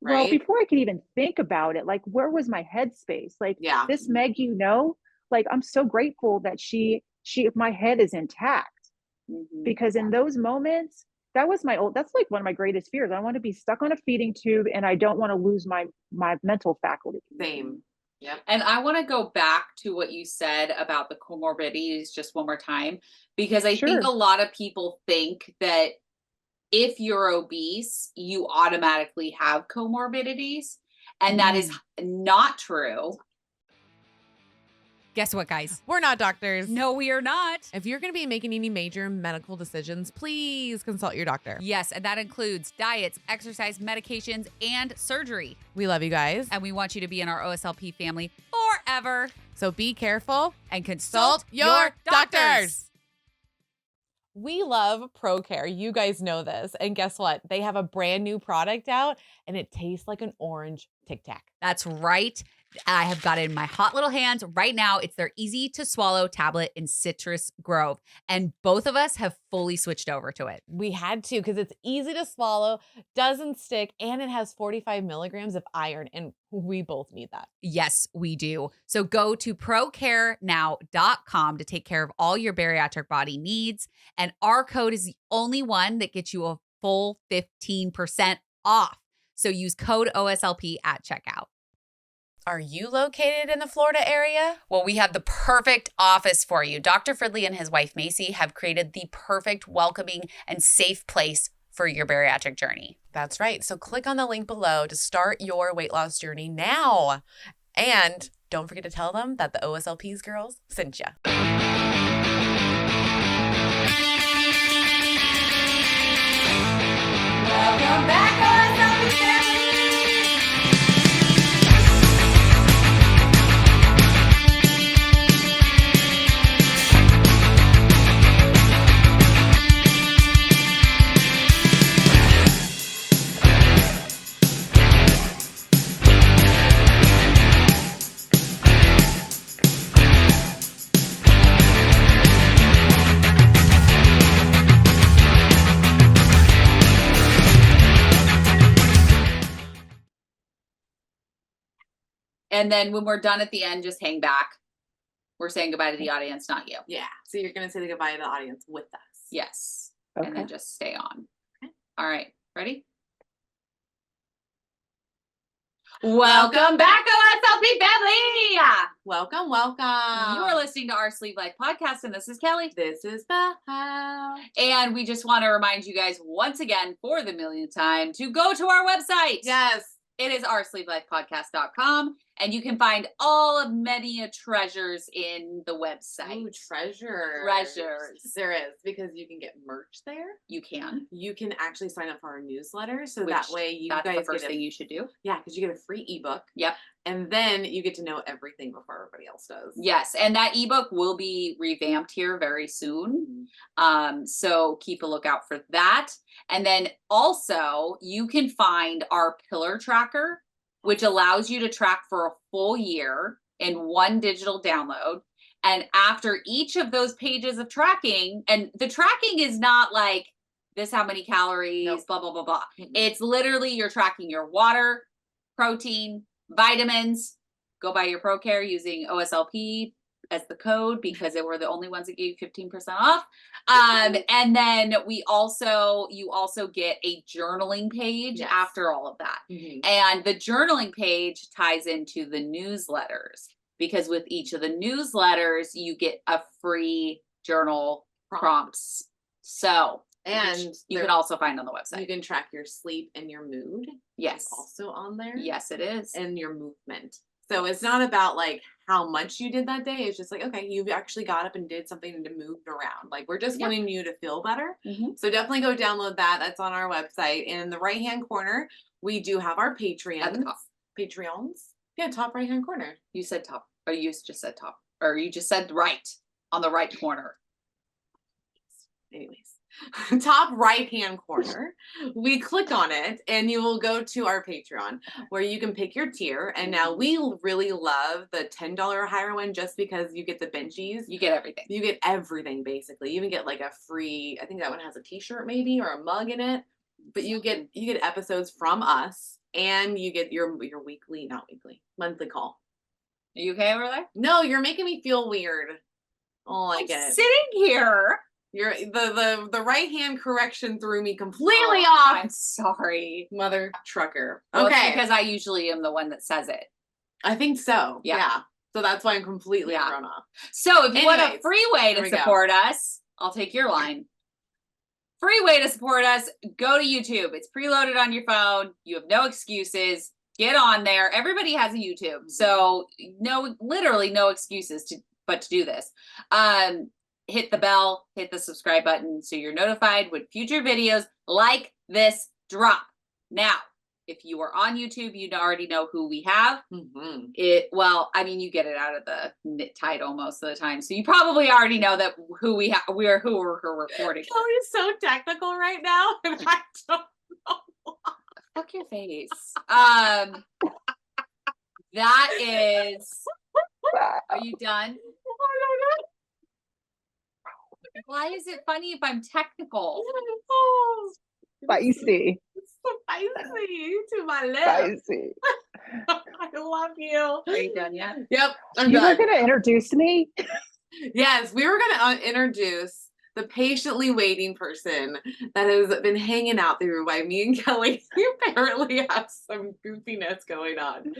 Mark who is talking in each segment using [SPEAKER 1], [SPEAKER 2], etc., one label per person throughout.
[SPEAKER 1] Well,
[SPEAKER 2] right?
[SPEAKER 1] before I could even think about it, like, where was my headspace? Like,
[SPEAKER 2] Yeah.
[SPEAKER 1] this Meg, like, I'm so grateful that my head is intact, because in those moments, that's like one of my greatest fears. I want to be stuck on a feeding tube, and I don't want to lose my mental faculty.
[SPEAKER 2] Same. Yep.
[SPEAKER 3] And I want to go back to what you said about the comorbidities just one more time, because I think a lot of people think that if you're obese, you automatically have comorbidities, and that is not true.
[SPEAKER 4] Guess what, guys?
[SPEAKER 5] We're not doctors.
[SPEAKER 4] No, we are not.
[SPEAKER 5] If you're going to be making any major medical decisions, please consult your doctor.
[SPEAKER 4] Yes, and that includes diets, exercise, medications, and surgery.
[SPEAKER 5] We love you guys.
[SPEAKER 4] And we want you to be in our OSLP family forever.
[SPEAKER 5] So be careful
[SPEAKER 4] and consult
[SPEAKER 5] your doctors. We love ProCare. You guys know this. And guess what? They have a brand new product out, and it tastes like an orange Tic Tac.
[SPEAKER 4] That's right. I have got it in my hot little hands right now. It's their easy to swallow tablet in Citrus Grove. And both of us have fully switched over to it.
[SPEAKER 5] We had to, because it's easy to swallow, doesn't stick, and it has 45 milligrams of iron. And we both need that.
[SPEAKER 4] Yes, we do. So go to procarenow.com to take care of all your bariatric body needs. And our code is the only one that gets you a full 15% off. So use code OSLP at checkout.
[SPEAKER 5] Are you located in the Florida area?
[SPEAKER 4] Well, we have the perfect office for you. Dr. Fridley and his wife, Macy, have created the perfect, welcoming, and safe place for your bariatric journey.
[SPEAKER 5] That's right. So click on the link below to start your weight loss journey now. And don't forget to tell them that the OSLP's girls sent you.
[SPEAKER 4] Welcome back, OSLP family! And then when we're done at the end, just hang back. We're saying goodbye to the audience, not you.
[SPEAKER 2] Yeah. So you're going to say the goodbye to the audience with us.
[SPEAKER 4] Yes.
[SPEAKER 1] Okay.
[SPEAKER 4] And then just stay on.
[SPEAKER 2] Okay.
[SPEAKER 4] All right. Ready? Welcome back, OSLP family!
[SPEAKER 2] Welcome, welcome.
[SPEAKER 4] You are listening to our Sleeve Life podcast, and this is Kelly.
[SPEAKER 2] This is Beth.
[SPEAKER 4] And we just want to remind you guys once again, for the millionth time, to go to our website.
[SPEAKER 2] Yes.
[SPEAKER 4] It is oursleevelifepodcast.com, and you can find all of many treasures in the website.
[SPEAKER 2] Ooh, treasures.
[SPEAKER 4] Treasures.
[SPEAKER 2] There is, because you can get merch there.
[SPEAKER 4] You can.
[SPEAKER 2] You can actually sign up for our newsletter, so
[SPEAKER 4] Which
[SPEAKER 2] that way you
[SPEAKER 4] that's
[SPEAKER 2] guys
[SPEAKER 4] the first
[SPEAKER 2] get
[SPEAKER 4] thing you should do.
[SPEAKER 2] Yeah, because you get a free ebook.
[SPEAKER 4] Yep.
[SPEAKER 2] And then you get to know everything before everybody else does.
[SPEAKER 4] Yes, and that ebook will be revamped here very soon. So keep a lookout for that. And then also you can find our pillar tracker, which allows you to track for a full year in one digital download. And after each of those pages of tracking, and the tracking is not like this, how many calories,
[SPEAKER 2] Nope.
[SPEAKER 4] blah, blah, blah, blah. It's literally you're tracking your water, protein, vitamins. Go buy your ProCare using OSLP as the code, because they were the only ones that gave you 15% off. And then you also get a journaling page after all of that. And the journaling page ties into the newsletters, because with each of the newsletters, you get a free journal prompts. So,
[SPEAKER 2] and
[SPEAKER 4] you can also find on the website.
[SPEAKER 2] You can track your sleep and your mood.
[SPEAKER 4] Yes.
[SPEAKER 2] It's also on there.
[SPEAKER 4] Yes, it is.
[SPEAKER 2] And your movement. So it's not about like how much you did that day. It's just like, okay, you actually got up and did something and moved around. Like, we're just wanting you to feel better. So definitely go download that. That's on our website. And in the right-hand corner, we do have our Patreons.
[SPEAKER 4] At the top.
[SPEAKER 2] Patreons. Yeah, top right-hand corner.
[SPEAKER 4] You said top, or you just said top, or you just said right on the right corner.
[SPEAKER 2] Anyways. Top right-hand corner, we click on it and you will go to our Patreon, where you can pick your tier. And now we really love the $10 or higher one, just because you get the benchies.
[SPEAKER 4] You get everything.
[SPEAKER 2] You get everything, basically. You even get like a free, I think that one has a t-shirt maybe, or a mug in it. But you get episodes from us. and you get your monthly call.
[SPEAKER 3] Are you okay over there?
[SPEAKER 2] No, you're making me feel weird. Oh, I get it.
[SPEAKER 3] Sitting here.
[SPEAKER 2] You're the right hand correction threw me completely off.
[SPEAKER 3] I'm sorry.
[SPEAKER 2] Mother trucker.
[SPEAKER 3] Well,
[SPEAKER 2] Okay.
[SPEAKER 3] because I usually am the one that says it.
[SPEAKER 2] I think so. Yeah. So that's why I'm completely thrown off.
[SPEAKER 3] So if you want a free way to support us, I'll take your line. Free way to support us, go to YouTube. It's preloaded on your phone. You have no excuses. Get on there. Everybody has a YouTube. So literally no excuses but to do this. Hit the bell, hit the subscribe button so you're notified when future videos like this drop. Now, if you are on YouTube, you already know who we have. Well, I mean, you get it out of the title most of the time, so you probably already know that who we have. We're recording.
[SPEAKER 2] Kelly's so technical right now, and I don't know.
[SPEAKER 3] Fuck your face. That is. Are you done? Why is it funny if I'm technical?
[SPEAKER 1] Spicy.
[SPEAKER 2] Spicy to my lips.
[SPEAKER 1] Spicy.
[SPEAKER 2] I love you.
[SPEAKER 3] Are you done yet?
[SPEAKER 2] Yep, I'm
[SPEAKER 1] You
[SPEAKER 2] done.
[SPEAKER 1] were going to introduce me?
[SPEAKER 2] Yes, we were going to introduce the patiently waiting person that has been hanging out through by me and Kelly. You apparently have some goofiness going on.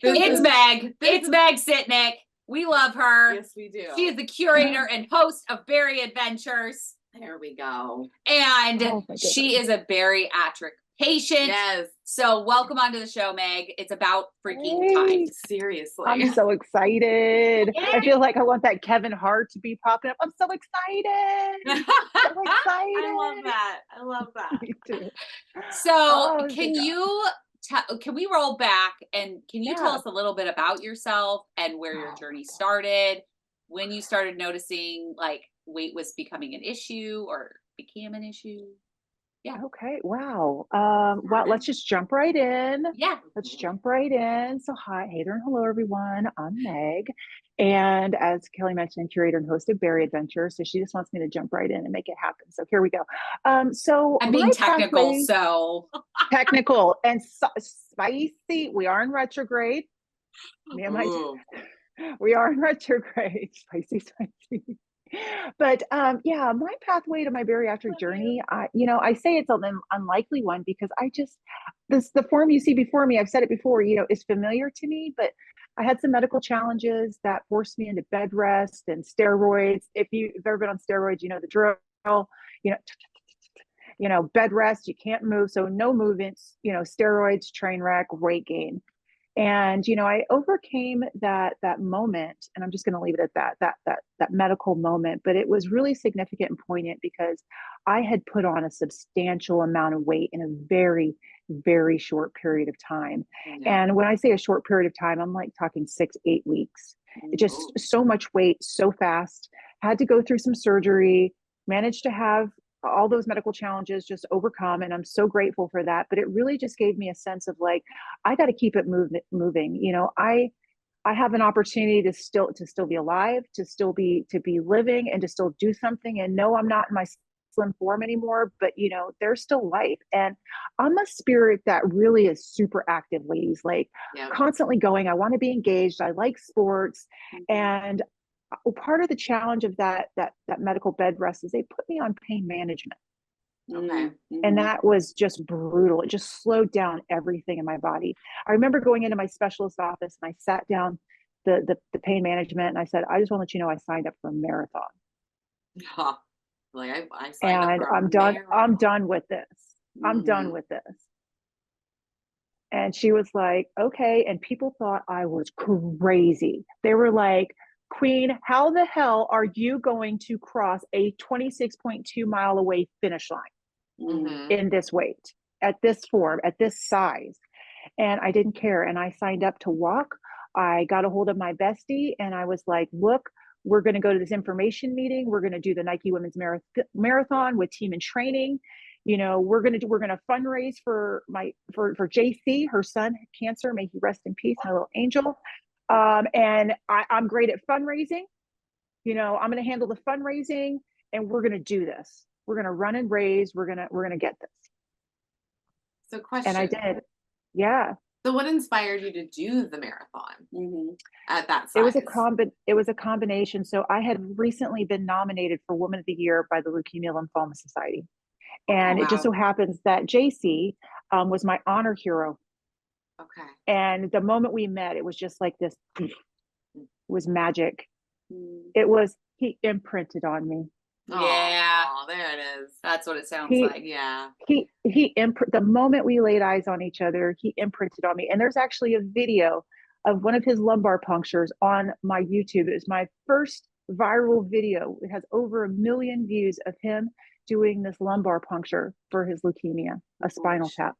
[SPEAKER 3] It's Meg. It's Meg Sytnick. We love her.
[SPEAKER 2] Yes, we do.
[SPEAKER 3] She is the curator and host of Bari Adventures.
[SPEAKER 2] There we go.
[SPEAKER 3] And she is a bariatric patient.
[SPEAKER 2] Yes.
[SPEAKER 3] So welcome onto the show, Meg. It's about freaking time.
[SPEAKER 2] Seriously.
[SPEAKER 1] I'm so excited. I feel like I want that Kevin Hart to be popping up. I'm so excited. So excited.
[SPEAKER 2] I love that. I love that.
[SPEAKER 1] Me too.
[SPEAKER 3] So can we roll back and can you tell us a little bit about yourself and where your journey started, when you started noticing like weight was becoming an issue or became an issue? Yeah.
[SPEAKER 1] Okay. Wow. Well, let's just jump right in.
[SPEAKER 3] Yeah.
[SPEAKER 1] Let's jump right in. So hey there and hello everyone. I'm Meg. And as Kelly mentioned, curator and host of Bari Adventures. So she just wants me to jump right in and make it happen. So here we go. So
[SPEAKER 3] I'm being technical, so
[SPEAKER 1] technical and spicy. We are in retrograde. Me and we are in retrograde. Spicy. But my pathway to my bariatric journey, I say it's an unlikely one because the form you see before me, I've said it before, is familiar to me, but I had some medical challenges that forced me into bed rest and steroids. If you've ever been on steroids, you know the drill, bed rest, you can't move. So no movements, steroids, train wreck, weight gain. And, I overcame that moment, and I'm just going to leave it at that medical moment, but it was really significant and poignant because I had put on a substantial amount of weight in a very, very short period of time. And when I say a short period of time, I'm like talking 6-8 weeks. Just so much weight, so fast, had to go through some surgery, managed to have all those medical challenges just overcome. And I'm so grateful for that. But it really just gave me a sense of like, I got to keep it moving. I have an opportunity to still be alive, to be living and to still do something. And no, I'm not in my slim form anymore, but there's still life. And I'm a spirit that really is super active, ladies, like constantly going. I want to be engaged. I like sports. And part of the challenge of that medical bed rest is they put me on pain management.
[SPEAKER 2] Okay.
[SPEAKER 1] And that was just brutal. It just slowed down everything in my body. I remember going into my specialist office and I sat down the pain management and I said, I just want to let you know I signed up for a marathon.
[SPEAKER 2] Like I signed
[SPEAKER 1] and
[SPEAKER 2] up for a
[SPEAKER 1] I'm done.
[SPEAKER 2] marathon.
[SPEAKER 1] I'm done with this. I'm done with this. And she was like, okay. And people thought I was crazy. They were like, Queen, how the hell are you going to cross a 26.2 mile away finish line in this weight, at this form, at this size? And I didn't care. And I signed up to walk. I got a hold of my bestie and I was like, look, we're going to go to this information meeting. We're going to do the Nike Women's Marathon with Team in Training. We're going to fundraise for JC, her son had cancer. May he rest in peace, my little angel. And I'm great at fundraising. I'm going to handle the fundraising and we're going to do this. We're going to run and raise. We're going to get this.
[SPEAKER 2] So question.
[SPEAKER 1] And I did. Yeah.
[SPEAKER 2] So what inspired you to do the marathon at that size?
[SPEAKER 1] It was a combination. So I had recently been nominated for Woman of the Year by the Leukemia Lymphoma Society. And it just so happens that JC was my honor hero.
[SPEAKER 2] Okay.
[SPEAKER 1] And the moment we met, it was just like this, it was magic. It was, he imprinted on me.
[SPEAKER 3] Yeah.
[SPEAKER 2] Oh, there it is.
[SPEAKER 3] That's what it sounds like.
[SPEAKER 2] Yeah.
[SPEAKER 1] The moment we laid eyes on each other, he imprinted on me. And there's actually a video of one of his lumbar punctures on my YouTube. It was my first viral video. It has over 1 million views of him doing this lumbar puncture for his leukemia, a spinal tap.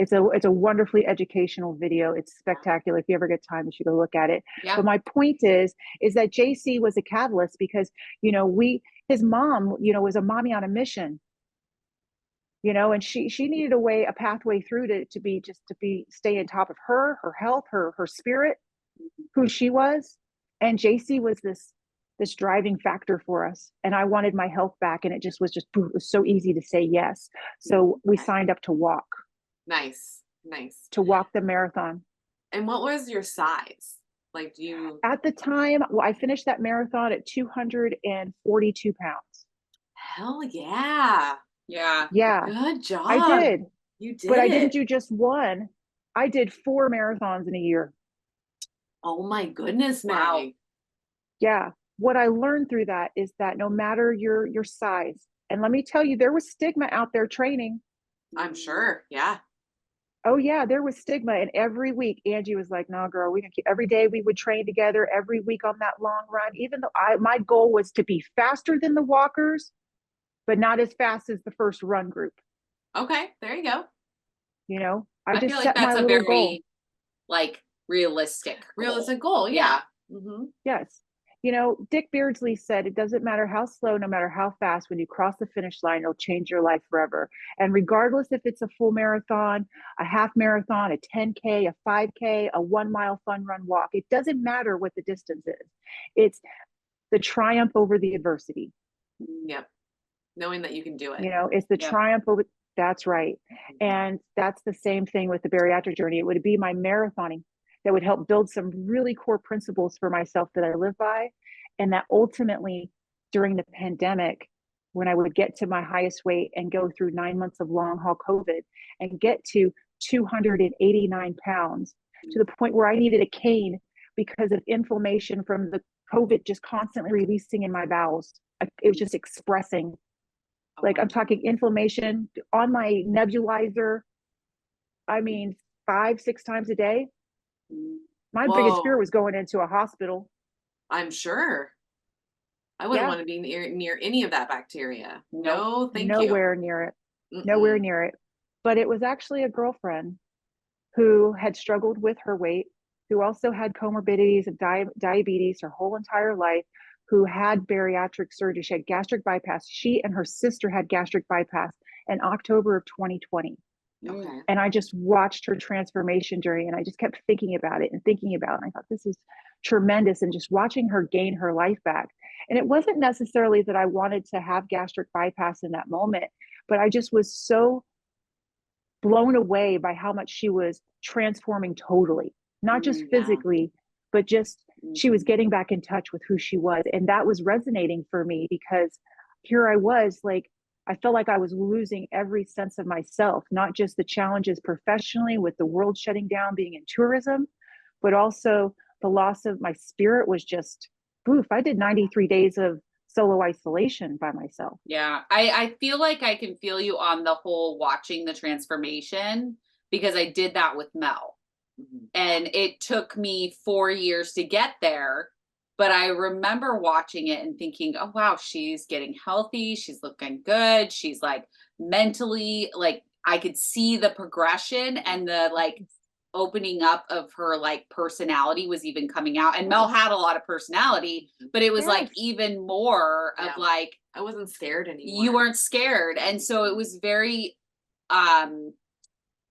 [SPEAKER 1] It's a wonderfully educational video. It's spectacular. If you ever get time, you should go look at it.
[SPEAKER 3] Yeah.
[SPEAKER 1] But my point is that JC was a catalyst because, his mom, was a mommy on a mission, and she needed a pathway through to stay on top of her health, her spirit, who she was. And JC was this driving factor for us. And I wanted my health back. And it was so easy to say yes. So we signed up to walk.
[SPEAKER 2] Nice.
[SPEAKER 1] To walk the marathon.
[SPEAKER 2] And what was your size? Like,
[SPEAKER 1] At the time, I finished that marathon at 242 pounds.
[SPEAKER 2] Hell yeah.
[SPEAKER 3] Yeah.
[SPEAKER 1] Yeah.
[SPEAKER 2] Good job.
[SPEAKER 1] I did.
[SPEAKER 2] You did.
[SPEAKER 1] But I didn't do just one. I did 4 marathons in a year.
[SPEAKER 2] Oh my goodness,
[SPEAKER 3] wow.
[SPEAKER 2] Meg.
[SPEAKER 1] Yeah. What I learned through that is that no matter your size, and let me tell you, there was stigma out there training.
[SPEAKER 2] I'm sure. Yeah.
[SPEAKER 1] Oh yeah, there was stigma. And every week Angie was like, no, girl, we can keep, every day we would train together every week on that long run, even though my goal was to be faster than the walkers, but not as fast as the first run group.
[SPEAKER 2] Okay. There you go.
[SPEAKER 1] I just
[SPEAKER 3] feel like
[SPEAKER 1] set
[SPEAKER 3] that's
[SPEAKER 1] my
[SPEAKER 3] a
[SPEAKER 1] little
[SPEAKER 3] very
[SPEAKER 1] goal.
[SPEAKER 3] Realistic
[SPEAKER 2] goal. Yeah.
[SPEAKER 1] Yes. Dick Beardsley said, it doesn't matter how slow, no matter how fast, when you cross the finish line, it'll change your life forever. And regardless if it's a full marathon, a half marathon, a 10K, a 5K, a 1 mile fun run walk, it doesn't matter what the distance is. It's the triumph over the adversity.
[SPEAKER 2] Yep. Knowing that you can do it.
[SPEAKER 1] It's the triumph over, that's right. And that's the same thing with the bariatric journey. It would be my marathoning that would help build some really core principles for myself that I live by. And that ultimately, during the pandemic, when I would get to my highest weight and go through 9 months of long haul COVID and get to 289 pounds, to the point where I needed a cane because of inflammation from the COVID just constantly releasing in my bowels. It was just expressing. Like, I'm talking inflammation on my nebulizer. 5-6 times a day. My biggest fear was going into a hospital.
[SPEAKER 2] I'm sure. I wouldn't want to be near any of that bacteria. No, thank you.
[SPEAKER 1] Nowhere near it. Nowhere near it. But it was actually a girlfriend who had struggled with her weight, who also had comorbidities of diabetes her whole entire life, who had bariatric surgery. She had gastric bypass. She and her sister had gastric bypass in October of 2020.
[SPEAKER 2] Okay.
[SPEAKER 1] And I just watched her transformation journey, and I just kept thinking about it. And I thought, this is tremendous. And just watching her gain her life back. And it wasn't necessarily that I wanted to have gastric bypass in that moment, but I just was so blown away by how much she was transforming totally, not just physically, but just she was getting back in touch with who she was. And that was resonating for me, because here I was, like, I felt like I was losing every sense of myself, not just the challenges professionally with the world shutting down, being in tourism, but also the loss of my spirit was just, poof. I did 93 days of solo isolation by myself.
[SPEAKER 3] Yeah. I feel like I can feel you on the whole watching the transformation, because I did that with Mel. And it took me 4 years to get there. But I remember watching it and thinking, oh, wow, she's getting healthy. She's looking good. She's mentally, I could see the progression, and the opening up of her personality was even coming out. And Mel had a lot of personality, but it was even more of I
[SPEAKER 2] wasn't scared anymore.
[SPEAKER 3] You weren't scared. And so it was very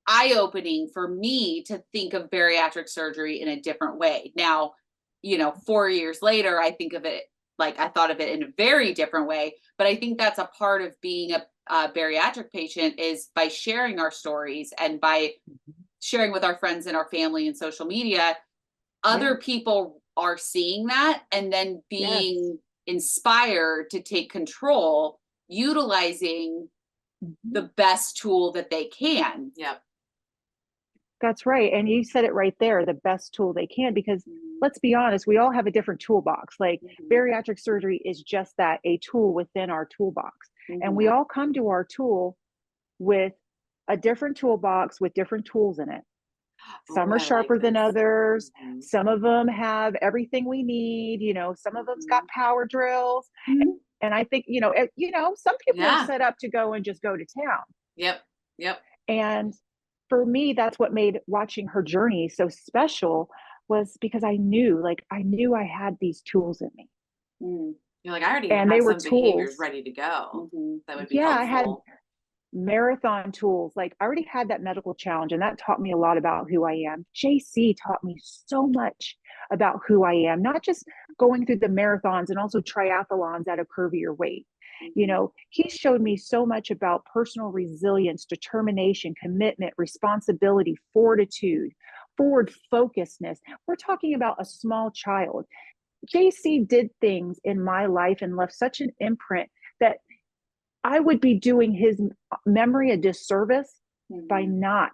[SPEAKER 3] eye-opening for me to think of bariatric surgery in a different way. Now, 4 years later, I think of it I thought of it in a very different way. But I think that's a part of being a bariatric patient, is by sharing our stories and by sharing with our friends and our family and social media, other people are seeing that and then being inspired to take control, utilizing the best tool that they can.
[SPEAKER 2] Yep.
[SPEAKER 1] That's right. And you said it right there, the best tool they can, because let's be honest, we all have a different toolbox. Like bariatric surgery is just that, a tool within our toolbox. And we all come to our tool with a different toolbox with different tools in it. Some are sharper than others. Some of them have everything we need. You know, some of them's got power drills. And I think, some people are set up to go and just go to town.
[SPEAKER 2] Yep.
[SPEAKER 1] And for me, that's what made watching her journey so special, was because I knew I had these tools in me.
[SPEAKER 2] You're like, I already
[SPEAKER 1] and
[SPEAKER 2] have
[SPEAKER 1] they were
[SPEAKER 2] some
[SPEAKER 1] tools
[SPEAKER 2] behaviors ready to go. That would be helpful.
[SPEAKER 1] I had marathon tools. Like, I already had that medical challenge, and that taught me a lot about who I am. JC taught me so much about who I am, not just going through the marathons and also triathlons at a curvier weight. You know, he showed me so much about personal resilience, determination, commitment, responsibility, fortitude, forward focusedness. We're talking about a small child. JC did things in my life and left such an imprint that I would be doing his memory a disservice by not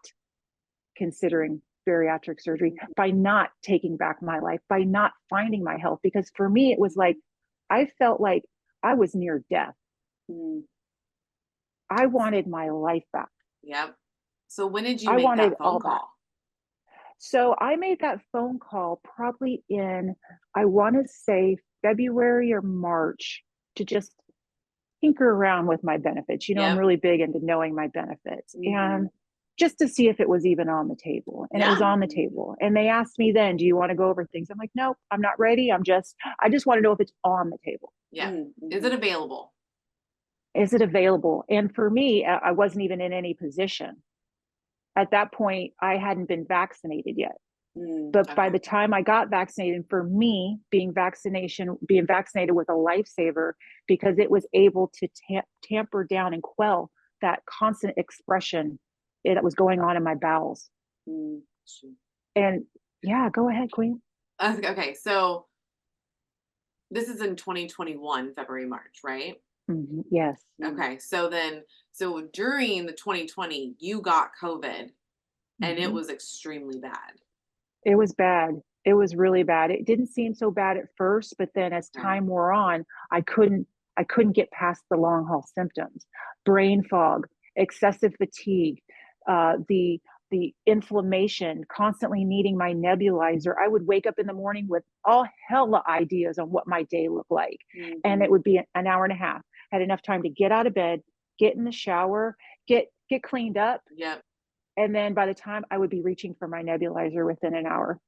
[SPEAKER 1] considering bariatric surgery, by not taking back my life, by not finding my health. Because for me, it was like, I felt like I was near death. I wanted my life back.
[SPEAKER 2] Yep. So when did you make that phone call?
[SPEAKER 1] So I made that phone call probably in, I want to say February or March, to just tinker around with my benefits. You know, I'm really big into knowing my benefits, and just to see if it was even on the table. And it was on the table. And they asked me then, do you want to go over things? I'm like, nope, I'm not ready. I just want to know if it's on the table.
[SPEAKER 2] Is it available?
[SPEAKER 1] Is it available? And for me, I wasn't even in any position. At that point, I hadn't been vaccinated yet. But by the time I got vaccinated, for me, being vaccinated with a lifesaver, because it was able to tamper down and quell that constant expression that was going on in my bowels. And go ahead, Queen.
[SPEAKER 2] Okay, so this is in 2021, February, March, right?
[SPEAKER 1] Yes.
[SPEAKER 2] Okay, so during the 2020, you got COVID, and it was extremely bad.
[SPEAKER 1] It was bad. It was really bad. It didn't seem so bad at first, but then as time wore on, I couldn't get past the long haul symptoms: brain fog, excessive fatigue, the inflammation, constantly needing my nebulizer. I would wake up in the morning with all hella ideas on what my day looked like. And it would be an hour and a half. I had enough time to get out of bed, get in the shower, get cleaned up. And then by the time, I would be reaching for my nebulizer within an hour.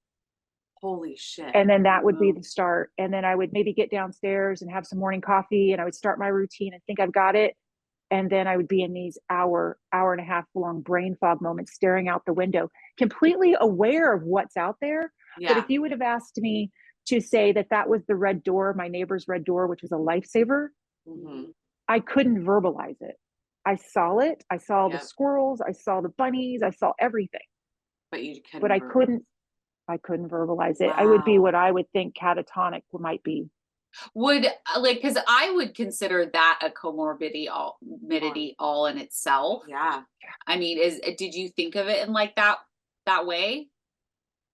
[SPEAKER 2] Holy shit.
[SPEAKER 1] And then that would be the start. And then I would maybe get downstairs and have some morning coffee, and I would start my routine and think I've got it. And then I would be in these hour and a half long brain fog moments, staring out the window, completely aware of what's out there. But if you would have asked me to say that was the red door, my neighbor's red door, which was a lifesaver, I couldn't verbalize it. I saw it. I saw the squirrels. I saw the bunnies. I saw everything. But I couldn't verbalize it. I would be what I would think catatonic might be.
[SPEAKER 3] Because I would consider that a comorbidity all in itself. I mean, did you think of it in like that way?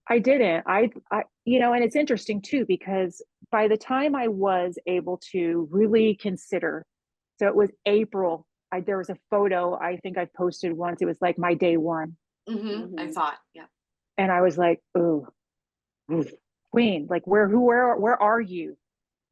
[SPEAKER 1] I didn't. I and it's interesting too, because by the time I was able to really consider, so it was April. There was a photo I think I posted once. It was like my day one.
[SPEAKER 2] I saw it.
[SPEAKER 1] And I was like, "Ooh, Queen, like where are you?"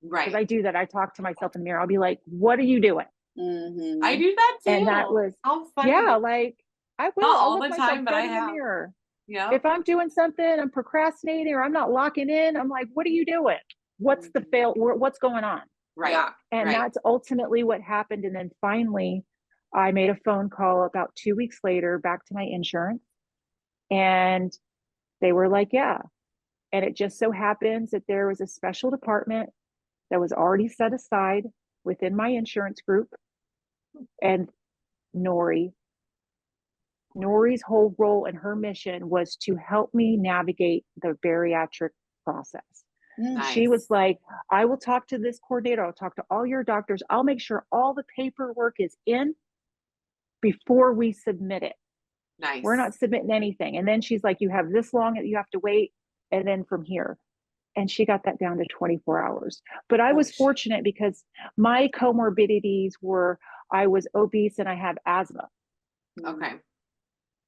[SPEAKER 2] Right.
[SPEAKER 1] Because I do that. I talk to myself in the mirror. I'll be like, "What are you doing?"
[SPEAKER 2] I do that too.
[SPEAKER 1] And that was
[SPEAKER 2] funny.
[SPEAKER 1] like I will.
[SPEAKER 2] Not
[SPEAKER 1] I'll
[SPEAKER 2] all
[SPEAKER 1] look
[SPEAKER 2] the
[SPEAKER 1] myself
[SPEAKER 2] time, but
[SPEAKER 1] dead
[SPEAKER 2] I
[SPEAKER 1] in
[SPEAKER 2] have.
[SPEAKER 1] the mirror.
[SPEAKER 2] Yeah.
[SPEAKER 1] If I'm doing something, I'm procrastinating, or I'm not locking in, I'm like, "What are you doing? What's the fail? What's going on?"
[SPEAKER 2] Right.
[SPEAKER 1] And that's ultimately what happened. And then finally, I made a phone call about 2 weeks later back to my insurance, and they were like, "Yeah." And it just so happens that there was a special department that was already set aside within my insurance group. And Nori, Nori's whole role and her mission was to help me navigate the bariatric process.
[SPEAKER 2] Nice.
[SPEAKER 1] She was like, I will talk to this coordinator. I'll talk to all your doctors. I'll make sure all the paperwork is in before we submit it.
[SPEAKER 2] Nice.
[SPEAKER 1] We're not submitting anything. And then she's like, you have this long, you have to wait. And then from here. And she got that down to 24 hours. But I was fortunate because my comorbidities were, I was obese and I have asthma.
[SPEAKER 2] Okay.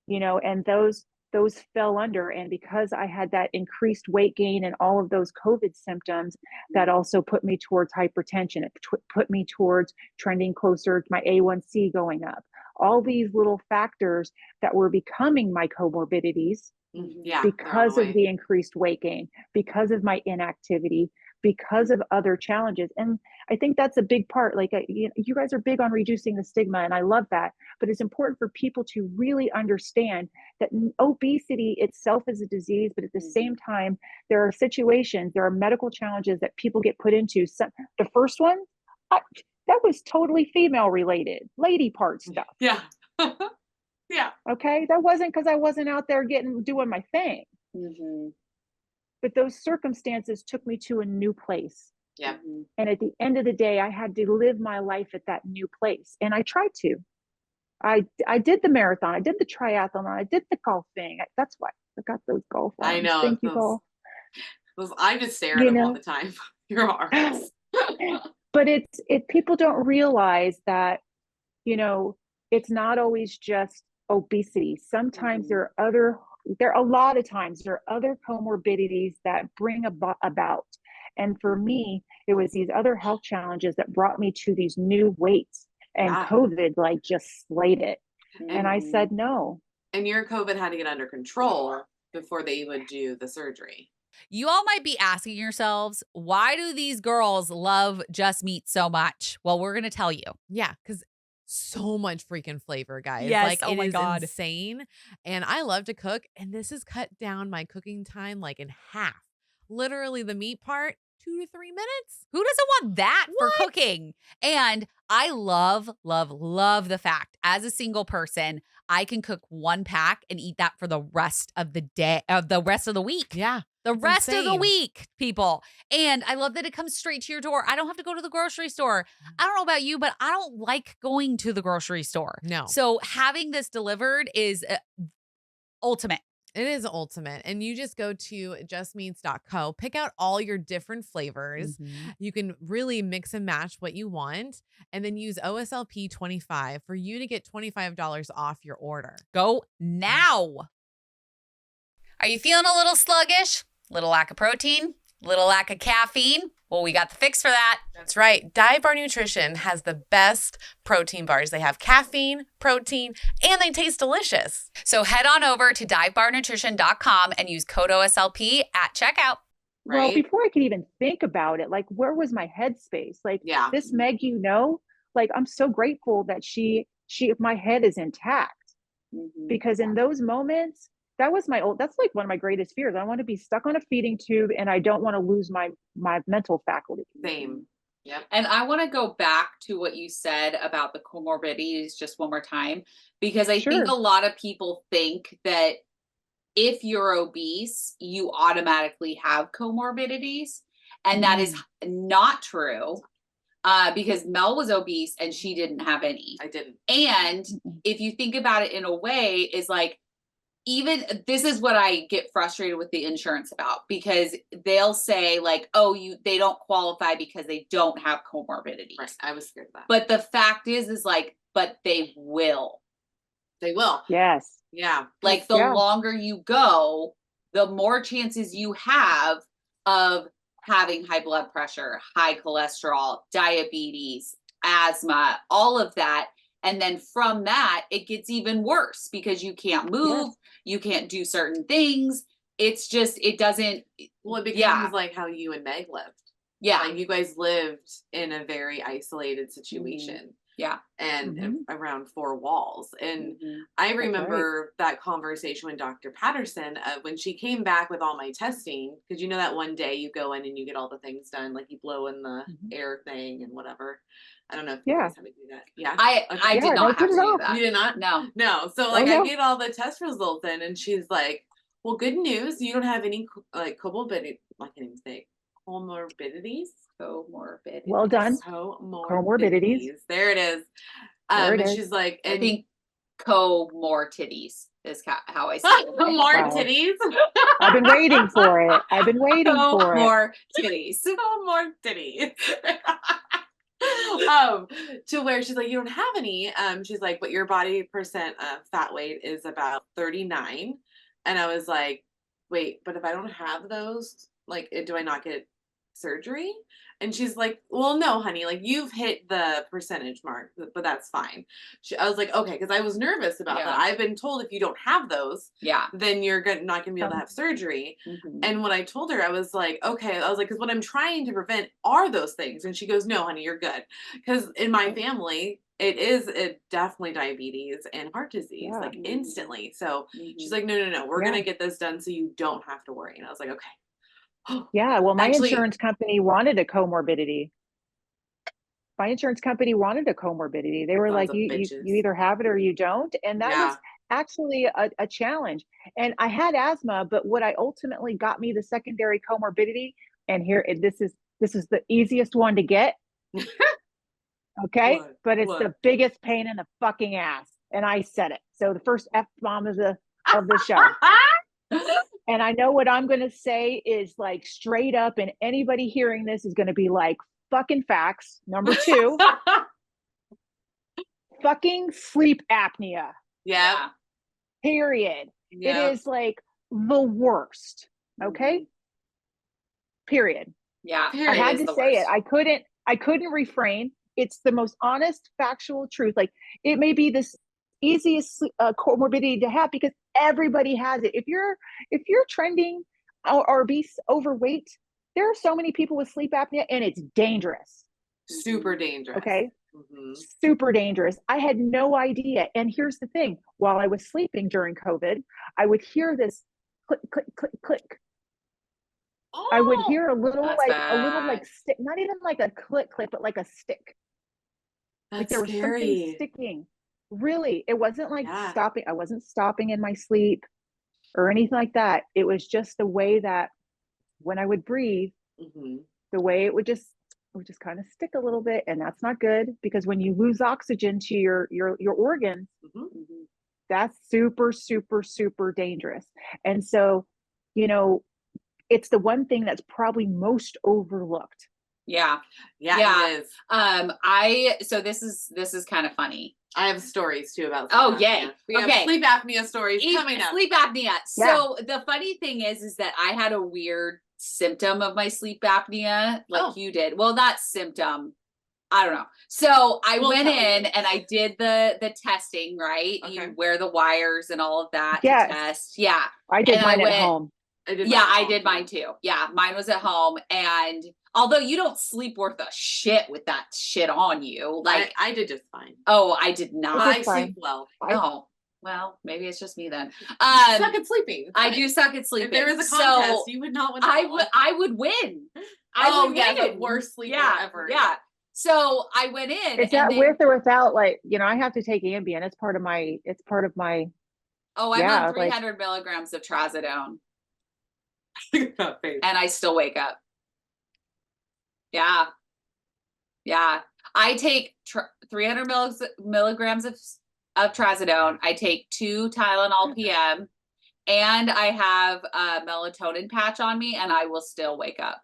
[SPEAKER 1] You know, and those fell under. And because I had that increased weight gain and all of those COVID symptoms, that also put me towards hypertension. It put me towards trending closer to my A1C going up. All these little factors that were becoming my comorbidities.
[SPEAKER 2] Yeah,
[SPEAKER 1] because of the increased weight gain, because of my inactivity, because of other challenges. And I think that's a big part. Like, you guys are big on reducing the stigma, and I love that. But it's important for people to really understand that obesity itself is a disease, but at the same time, there are situations, there are medical challenges that people get put into. The first one, that was totally female related, lady part stuff.
[SPEAKER 2] Yeah. Yeah.
[SPEAKER 1] Okay. That wasn't because I wasn't out there doing my thing. But those circumstances took me to a new place.
[SPEAKER 2] Yeah.
[SPEAKER 1] And at the end of the day, I had to live my life at that new place. And I tried to. I did the marathon. I did the triathlon. I did the golf thing. That's why I got those golf arms.
[SPEAKER 2] I know.
[SPEAKER 1] Thank you, golf.
[SPEAKER 2] I just stare at them all the time. Your arms.
[SPEAKER 1] But people don't realize that, you know, it's not always just obesity. Sometimes there are a lot of times there are other comorbidities that bring about. And for me, it was these other health challenges that brought me to these new weights, and COVID like just slayed it. And I said, no.
[SPEAKER 2] And your COVID had to get under control before they would do the surgery.
[SPEAKER 4] You all might be asking yourselves, why do these girls love Just Meat so much? Well, we're going to tell you.
[SPEAKER 5] Yeah, because so much freaking flavor, guys.
[SPEAKER 4] Yes,
[SPEAKER 5] like,
[SPEAKER 4] oh my God.
[SPEAKER 5] Insane. And I love to cook, and this has cut down my cooking time like in half. Literally the meat part, 2 to 3 minutes.
[SPEAKER 4] Who doesn't want that for cooking? And I love, love, love the fact, as a single person, I can cook 1 pack and eat that for the rest of the day, the rest of the week.
[SPEAKER 5] Yeah.
[SPEAKER 4] The rest of the week, people. And I love that it comes straight to your door. I don't have to go to the grocery store. I don't know about you, but I don't like going to the grocery store.
[SPEAKER 5] No.
[SPEAKER 4] So having this delivered is ultimate.
[SPEAKER 5] It is ultimate. And you just go to justmeats.co, pick out all your different flavors. You can really mix and match what you want, and then use OSLP 25 for you to get $25 off your order.
[SPEAKER 4] Go now. Are you feeling a little sluggish? Little lack of protein? Little lack of caffeine? Well, we got the fix for that.
[SPEAKER 5] That's right. Dive Bar Nutrition has the best protein bars. They have caffeine, protein, and they taste delicious.
[SPEAKER 4] So head on over to divebarnutrition.com and use code OSLP at checkout.
[SPEAKER 2] Right?
[SPEAKER 1] Well, before I could even think about it, like, where was my headspace? Like, this Meg, like, I'm so grateful that my head is intact, because in those moments, that's like one of my greatest fears. I want to be stuck on a feeding tube, and I don't want to lose my mental faculty.
[SPEAKER 2] Same. Yep.
[SPEAKER 3] And I want to go back to what you said about the comorbidities just one more time, because I think a lot of people think that if you're obese, you automatically have comorbidities. And that is not true. Because Mel was obese and she didn't have any.
[SPEAKER 2] I didn't.
[SPEAKER 3] And if you think about it in a way, is like, even this is what I get frustrated with the insurance about, because they'll say like, oh, they don't qualify because they don't have comorbidities.
[SPEAKER 2] Right. I was scared of that.
[SPEAKER 3] But the fact is like, but they will.
[SPEAKER 2] They will.
[SPEAKER 1] Yes.
[SPEAKER 2] Yeah.
[SPEAKER 3] Like the longer you go, the more chances you have of having high blood pressure, high cholesterol, diabetes, asthma, all of that. And then from that, it gets even worse because you can't move, you can't do certain things. It's just, it doesn't.
[SPEAKER 2] Well, it becomes like how you and Meg lived.
[SPEAKER 3] Yeah.
[SPEAKER 2] Like you guys lived in a very isolated situation.
[SPEAKER 3] Yeah.
[SPEAKER 2] And around 4 walls. And I remember that conversation with Dr. Patterson when she came back with all my testing, because you know that one day you go in and you get all the things done, like you blow in the air thing and whatever. I don't know if you guys have to do that. Yeah.
[SPEAKER 3] I did not have to do that.
[SPEAKER 2] You did not? No. So like I get all the test results in and she's like, well, good news. You don't have any like comorbidities. I can't even say comorbidities.
[SPEAKER 1] Well done.
[SPEAKER 2] Comorbidities. There it is. And she's like, and
[SPEAKER 3] I think comorbidities is how I say it.
[SPEAKER 2] More titties.
[SPEAKER 1] I've been waiting for it.
[SPEAKER 3] More titties.
[SPEAKER 2] More titties. To where she's like, you don't have any. She's like, but your body percent fat weight is about 39. And I was like, wait, but if I don't have those, like, do I not get surgery? And she's like, well, no, honey, like you've hit the percentage mark, but that's fine. I was like, okay, because I was nervous about that. I've been told if you don't have those, then you're not going to be able to have surgery. And when I told her, I was like, okay, I was like, because what I'm trying to prevent are those things. And she goes, no, honey, you're good. Because in my family, it definitely diabetes and heart disease, like instantly. So she's like, no, we're going to get this done so you don't have to worry. And I was like, okay.
[SPEAKER 1] Yeah, well, my insurance company wanted a comorbidity. They were like, you either have it or you don't. And that was actually a challenge. And I had asthma, but what I ultimately got me the secondary comorbidity, and here, this is the easiest one to get. Okay. But it's the biggest pain in the fucking ass. And I said it. So the first F-bomb of the show. And I know what I'm going to say is like straight up, and anybody hearing this is going to be like, fucking facts. Number 2, fucking sleep apnea.
[SPEAKER 2] Yeah.
[SPEAKER 1] Period. Yeah. It is like the worst. Okay. Period.
[SPEAKER 3] Yeah.
[SPEAKER 1] I had to say it. I couldn't refrain. It's the most honest, factual truth. Like, it may be this easiest comorbidity to have because everybody has it. If you're trending or obese, overweight, there are so many people with sleep apnea, and it's dangerous.
[SPEAKER 2] Super dangerous.
[SPEAKER 1] Okay. Super dangerous. I had no idea. And here's the thing: while I was sleeping during COVID, I would hear this click, click, click, click. I would hear a little stick, not even like a click, but like a stick.
[SPEAKER 2] That's
[SPEAKER 1] like there was
[SPEAKER 2] scary.
[SPEAKER 1] Something sticking. Really, it wasn't like stopping. I wasn't stopping in my sleep or anything like that. It was just the way that when I would breathe, the way it would just kind of stick a little bit, and that's not good because when you lose oxygen to your organs, that's super, super, super dangerous. And so, it's the one thing that's probably most overlooked.
[SPEAKER 3] Yeah.
[SPEAKER 2] It is.
[SPEAKER 3] So this is kind of funny.
[SPEAKER 2] I have stories too about
[SPEAKER 3] sleep apnea.
[SPEAKER 2] We have sleep apnea stories coming up.
[SPEAKER 3] Sleep apnea. So the funny thing is that I had a weird symptom of my sleep apnea, like you did. Well, not symptom. I don't know. So I went in and I did the testing, right? Okay. You wear the wires and all of that to test. Yeah.
[SPEAKER 1] I did mine at home.
[SPEAKER 3] I did mine too. Yeah. Mine was at home. And although you don't sleep worth a shit with that shit on you, like
[SPEAKER 2] I did just fine.
[SPEAKER 3] Oh, I did not.
[SPEAKER 2] I sleep well.
[SPEAKER 3] Oh, well, maybe it's just me then.
[SPEAKER 2] You suck at sleeping.
[SPEAKER 3] I do suck at sleeping.
[SPEAKER 2] If there was a contest, you would not win.
[SPEAKER 3] I would win.
[SPEAKER 2] The worst sleeper ever.
[SPEAKER 3] Yeah. So I went in.
[SPEAKER 1] Is that with or without? Like, I have to take Ambien. It's part of my.
[SPEAKER 3] Oh, I'm on 300 milligrams of trazodone. And I still wake up. Yeah. I take 300 milligrams of trazodone. I take 2 Tylenol PM, and I have a melatonin patch on me, and I will still wake up.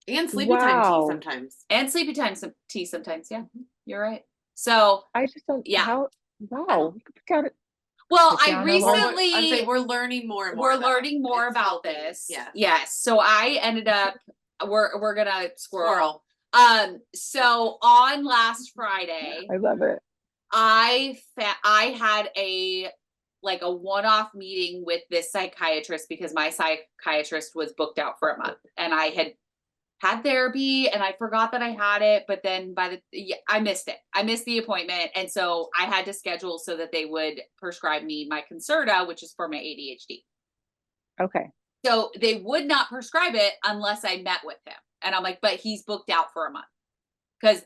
[SPEAKER 2] And sleepy time tea sometimes.
[SPEAKER 3] And sleepy time tea sometimes. Yeah, you're right. So
[SPEAKER 1] I just don't.
[SPEAKER 3] Yeah.
[SPEAKER 1] Wow.
[SPEAKER 3] Well, I recently
[SPEAKER 2] we're learning more and more.
[SPEAKER 3] We're learning more about this. Yeah. Yes. So I ended up we're gonna squirrel. So on last Friday,
[SPEAKER 1] I love it.
[SPEAKER 3] I had a one-off meeting with this psychiatrist because my psychiatrist was booked out for a month, and I had therapy and I forgot that I had it, but then I missed it. I missed the appointment. And so I had to schedule so that they would prescribe me my Concerta, which is for my ADHD.
[SPEAKER 1] Okay.
[SPEAKER 3] So they would not prescribe it unless I met with him. And I'm like, but he's booked out for a month. Because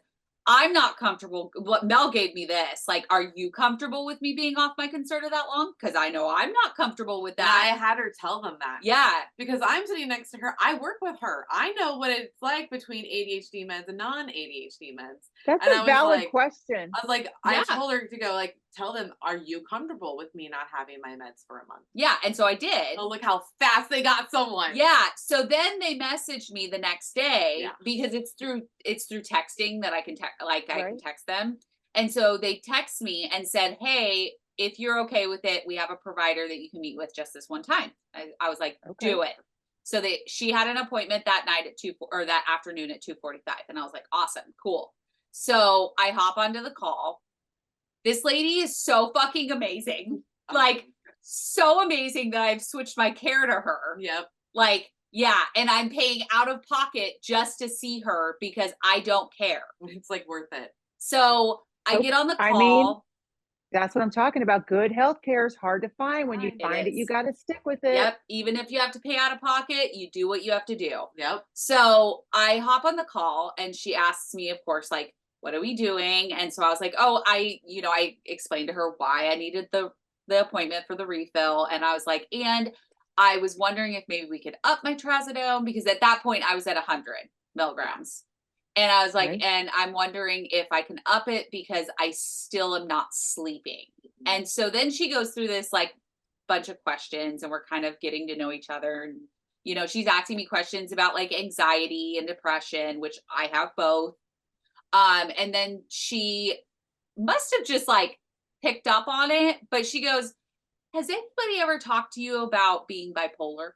[SPEAKER 3] I'm not comfortable. What Mel gave me this, like, are you comfortable with me being off my Concerta that long? Because I know I'm not comfortable with that.
[SPEAKER 2] And I had her tell them that.
[SPEAKER 3] Yeah.
[SPEAKER 2] Because I'm sitting next to her. I work with her. I know what it's like between ADHD meds and non-ADHD meds.
[SPEAKER 1] That's
[SPEAKER 2] and
[SPEAKER 1] a valid question.
[SPEAKER 2] I was like, I told her to go, like, tell them, are you comfortable with me not having my meds for a month?
[SPEAKER 3] Yeah. And so I did.
[SPEAKER 2] Oh, look how fast they got someone.
[SPEAKER 3] Yeah. So then they messaged me the next day because it's through texting that I can I can text them. And so they text me and said, hey, if you're okay with it, we have a provider that you can meet with just this one time. I was like, do it. So she had an appointment that night at that afternoon at 2:45. And I was like, awesome, cool. So I hop onto the call. This lady is so fucking amazing. Like, so amazing that I've switched my care to her.
[SPEAKER 2] Yep.
[SPEAKER 3] Like, yeah. And I'm paying out of pocket just to see her because I don't care.
[SPEAKER 2] It's like worth it.
[SPEAKER 3] So I get on the call.
[SPEAKER 1] I mean, that's what I'm talking about. Good healthcare is hard to find. When you find it, you got to stick with it.
[SPEAKER 3] Yep. Even if you have to pay out of pocket, you do what you have to do.
[SPEAKER 2] Yep.
[SPEAKER 3] So I hop on the call and she asks me, of course, like, what are we doing? And so I was like, oh, I explained to her why I needed the appointment for the refill. And I was like, and I was wondering if maybe we could up my trazodone, because at that point I was at 100 milligrams. And I was like, and I'm wondering if I can up it because I still am not sleeping. And so then she goes through this like bunch of questions and we're kind of getting to know each other. And, she's asking me questions about like anxiety and depression, which I have both. And then she must have just like picked up on it, but she goes, has anybody ever talked to you about being bipolar?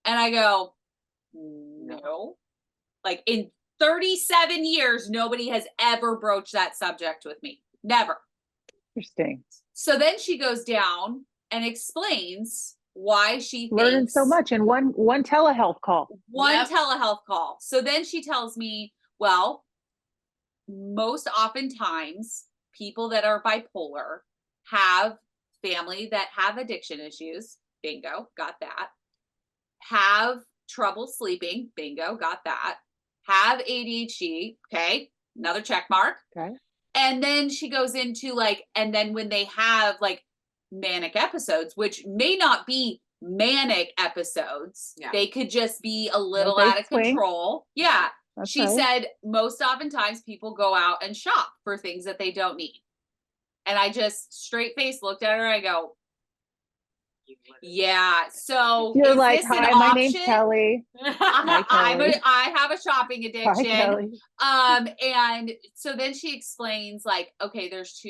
[SPEAKER 3] And I go, no. Like in 37 years, nobody has ever broached that subject with me. Never.
[SPEAKER 1] Interesting.
[SPEAKER 3] So then she goes down and explains why she
[SPEAKER 1] learning so much in one telehealth call.
[SPEAKER 3] Telehealth call. So then she tells me, well, most oftentimes people that are bipolar have family that have addiction issues. Bingo, got that. Have trouble sleeping. Bingo, got that. Have ADHD. Okay, another check mark.
[SPEAKER 1] Okay.
[SPEAKER 3] And then she goes into like, and then when they have like manic episodes, which may not be manic episodes, they could just be a little out of control. Yeah. She said most oftentimes people go out and shop for things that they don't need. And I just straight face looked at her. I go, yeah. So
[SPEAKER 1] you're like, hi, my name's Kelly.
[SPEAKER 3] I have a shopping addiction.
[SPEAKER 1] Hi,
[SPEAKER 3] and so then she explains like, okay, there's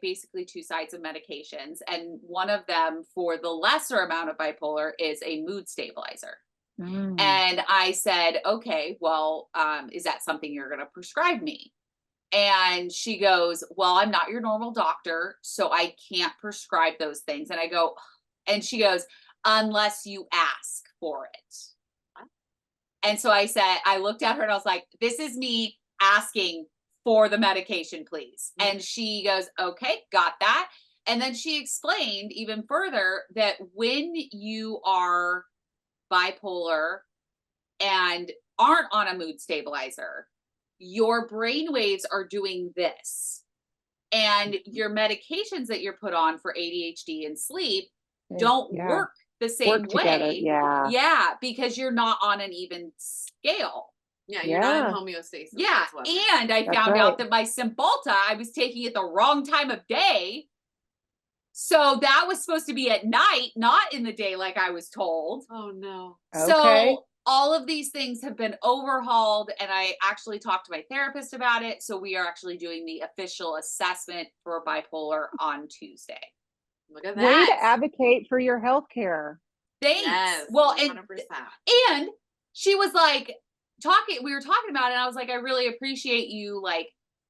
[SPEAKER 3] basically two sides of medications. And one of them for the lesser amount of bipolar is a mood stabilizer. And I said, okay, well, is that something you're going to prescribe me? And she goes, well, I'm not your normal doctor, so I can't prescribe those things. And I go, and she goes, unless you ask for it. And so I said, I looked at her and I was like, this is me asking for the medication, please. And she goes, okay, got that. And then she explained even further that when you are bipolar and aren't on a mood stabilizer, your brain waves are doing this. And your medications that you're put on for ADHD and sleep don't work the same way. Yeah, because you're not on an even scale.
[SPEAKER 2] Yeah, you're not in homeostasis.
[SPEAKER 3] Yeah, and I found out that my Cymbalta, I was taking it the wrong time of day. So that was supposed to be at night, not in the day like I was told.
[SPEAKER 2] Oh, no.
[SPEAKER 3] So all of these things have been overhauled, and I actually talked to my therapist about it. So we are actually doing the official assessment for bipolar on Tuesday.
[SPEAKER 2] Look at that.
[SPEAKER 1] Way to advocate for your health care.
[SPEAKER 3] Thanks.
[SPEAKER 2] Yes,
[SPEAKER 3] well,
[SPEAKER 2] 100%.
[SPEAKER 3] And she was like, we were talking about it, and I was like, I really appreciate you like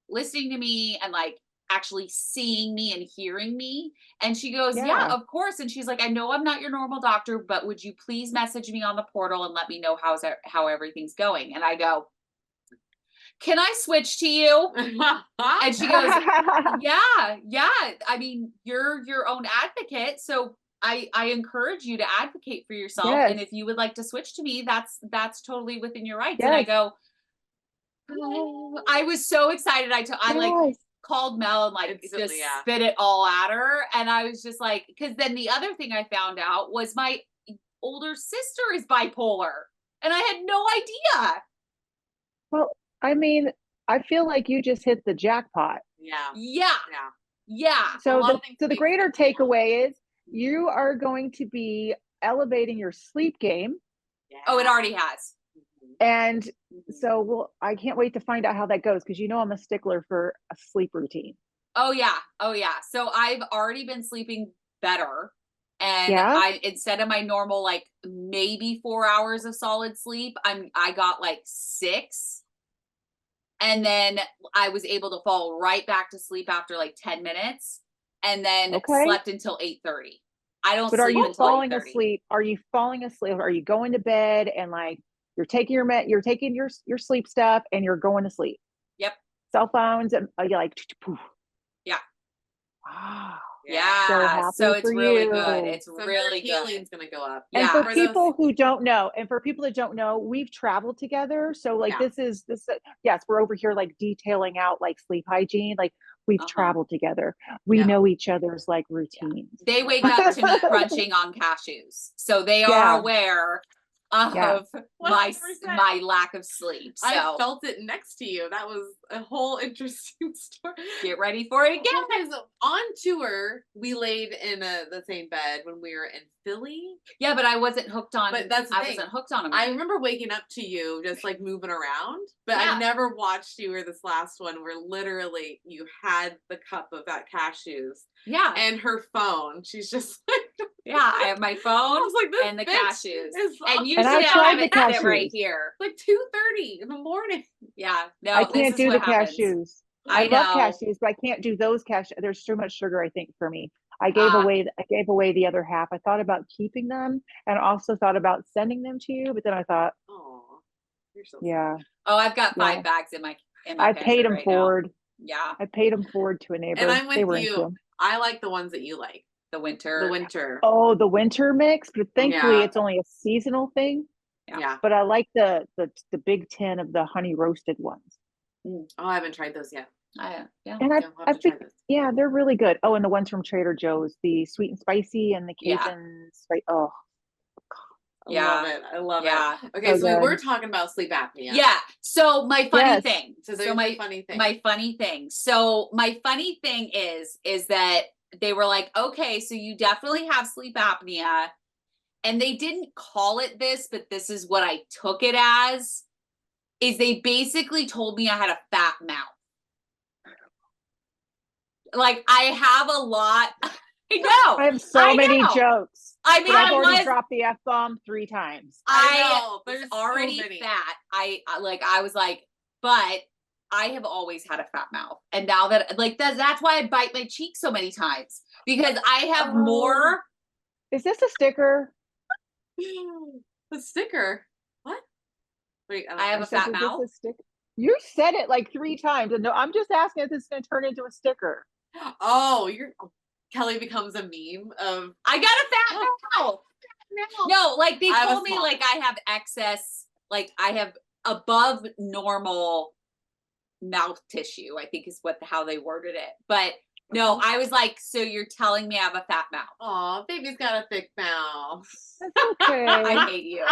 [SPEAKER 3] listening to me and like actually seeing me and hearing me. And she goes, yeah, of course. And she's like, I know I'm not your normal doctor, but would you please message me on the portal and let me know how everything's going? And I go, can I switch to you? And she goes, yeah. I mean, you're your own advocate. So I encourage you to advocate for yourself.
[SPEAKER 1] Yes.
[SPEAKER 3] And if you would like to switch to me, that's totally within your rights.
[SPEAKER 1] Yes.
[SPEAKER 3] And I go, oh, I was so excited. I like called Mel and like just spit it all at her. And I was just like, because then the other thing I found out was my older sister is bipolar. And I had no idea.
[SPEAKER 1] Well, I mean, I feel like you just hit the jackpot.
[SPEAKER 3] Yeah.
[SPEAKER 1] So the greater takeaway is you are going to be elevating your sleep game.
[SPEAKER 3] Oh, it already has.
[SPEAKER 1] And so I can't wait to find out how that goes, because I'm a stickler for a sleep routine.
[SPEAKER 3] Oh yeah. So I've already been sleeping better. And I, instead of my normal, like maybe 4 hours of solid sleep, I got like 6. And then I was able to fall right back to sleep after like 10 minutes and then slept until 8:30. I don't sleep until 8:30. But are you falling
[SPEAKER 1] asleep? Are you falling asleep? Are you going to bed and like you're taking your sleep stuff and you're going to sleep?
[SPEAKER 3] Yep.
[SPEAKER 1] Cell phones and you're like, poof.
[SPEAKER 3] Yeah.
[SPEAKER 1] Wow.
[SPEAKER 3] Yeah. So it's really good. It's really good.
[SPEAKER 2] Healing's gonna go up.
[SPEAKER 1] And for people who don't know, and for people that don't know, we've traveled together. So like this, yes, we're over here like detailing out like sleep hygiene. Like we've traveled together. We know each other's like routines.
[SPEAKER 3] They wake up to me crunching on cashews. So they are aware of my lack of sleep. So
[SPEAKER 2] I felt it next to you. That was a whole interesting story.
[SPEAKER 3] Get ready for it again.
[SPEAKER 2] Because on tour, we laid in the same bed when we were in Philly.
[SPEAKER 3] Yeah, but I wasn't hooked on.
[SPEAKER 2] But that's the thing.
[SPEAKER 3] I wasn't hooked on them.
[SPEAKER 2] I remember waking up to you just like moving around, but I never watched you or this last one where literally you had the cup of that cashews.
[SPEAKER 3] Yeah.
[SPEAKER 2] And her phone. She's just like,
[SPEAKER 3] I have my phone
[SPEAKER 2] like,
[SPEAKER 3] and the cashews.
[SPEAKER 2] And
[SPEAKER 3] usually I have it right here.
[SPEAKER 2] Like 2:30 in the morning.
[SPEAKER 3] Yeah. No,
[SPEAKER 1] I can't do the
[SPEAKER 3] happens.
[SPEAKER 1] cashews. I love cashews, but I can't do those cashews. There's too much sugar, I think, for me. I gave away the other half. I thought about keeping them and also thought about sending them to you, but then I thought,
[SPEAKER 2] oh, you're so
[SPEAKER 1] sad.
[SPEAKER 3] Oh, I've got 5 bags in my
[SPEAKER 1] I paid them forward.
[SPEAKER 3] Yeah.
[SPEAKER 1] I paid them forward to a neighbor.
[SPEAKER 2] And I'm with you. I like the ones that you like.
[SPEAKER 3] The winter.
[SPEAKER 1] Oh, the winter mix, but thankfully it's only a seasonal thing.
[SPEAKER 2] Yeah.
[SPEAKER 1] But I like the big tin of the honey roasted ones.
[SPEAKER 2] Oh, I haven't tried those yet.
[SPEAKER 1] And I think, they're really good. Oh, and the ones from Trader Joe's, the sweet and spicy and the Cajun spice. Oh,
[SPEAKER 2] I love it. Okay, so we were talking about sleep apnea.
[SPEAKER 3] Yeah. So my funny thing.
[SPEAKER 2] So my funny thing.
[SPEAKER 3] My funny thing. So my funny thing is that they were like, okay, so you definitely have sleep apnea. And they didn't call it this, but this is what I took it as, is they basically told me I had a fat mouth. Like I have a lot. I know.
[SPEAKER 1] I have so many jokes.
[SPEAKER 3] I mean,
[SPEAKER 1] I've already dropped the F-bomb 3 times.
[SPEAKER 3] I know. There's already so fat. I was like, but I have always had a fat mouth. And now that that's why I bite my cheek so many times, because I have more.
[SPEAKER 1] Is this a sticker?
[SPEAKER 2] The sticker. What? Wait,
[SPEAKER 3] I have a fat mouth.
[SPEAKER 1] You said it like 3 times. And no, I'm just asking if this is going to turn into a sticker.
[SPEAKER 2] Oh, Kelly becomes a meme of
[SPEAKER 3] I got a fat mouth. No, like they told me like I have excess, like I have above normal mouth tissue, I think is how they worded it. But no, I was like, so you're telling me I have a fat mouth?
[SPEAKER 2] Oh, baby's got a thick mouth.
[SPEAKER 1] That's okay.
[SPEAKER 3] I hate you.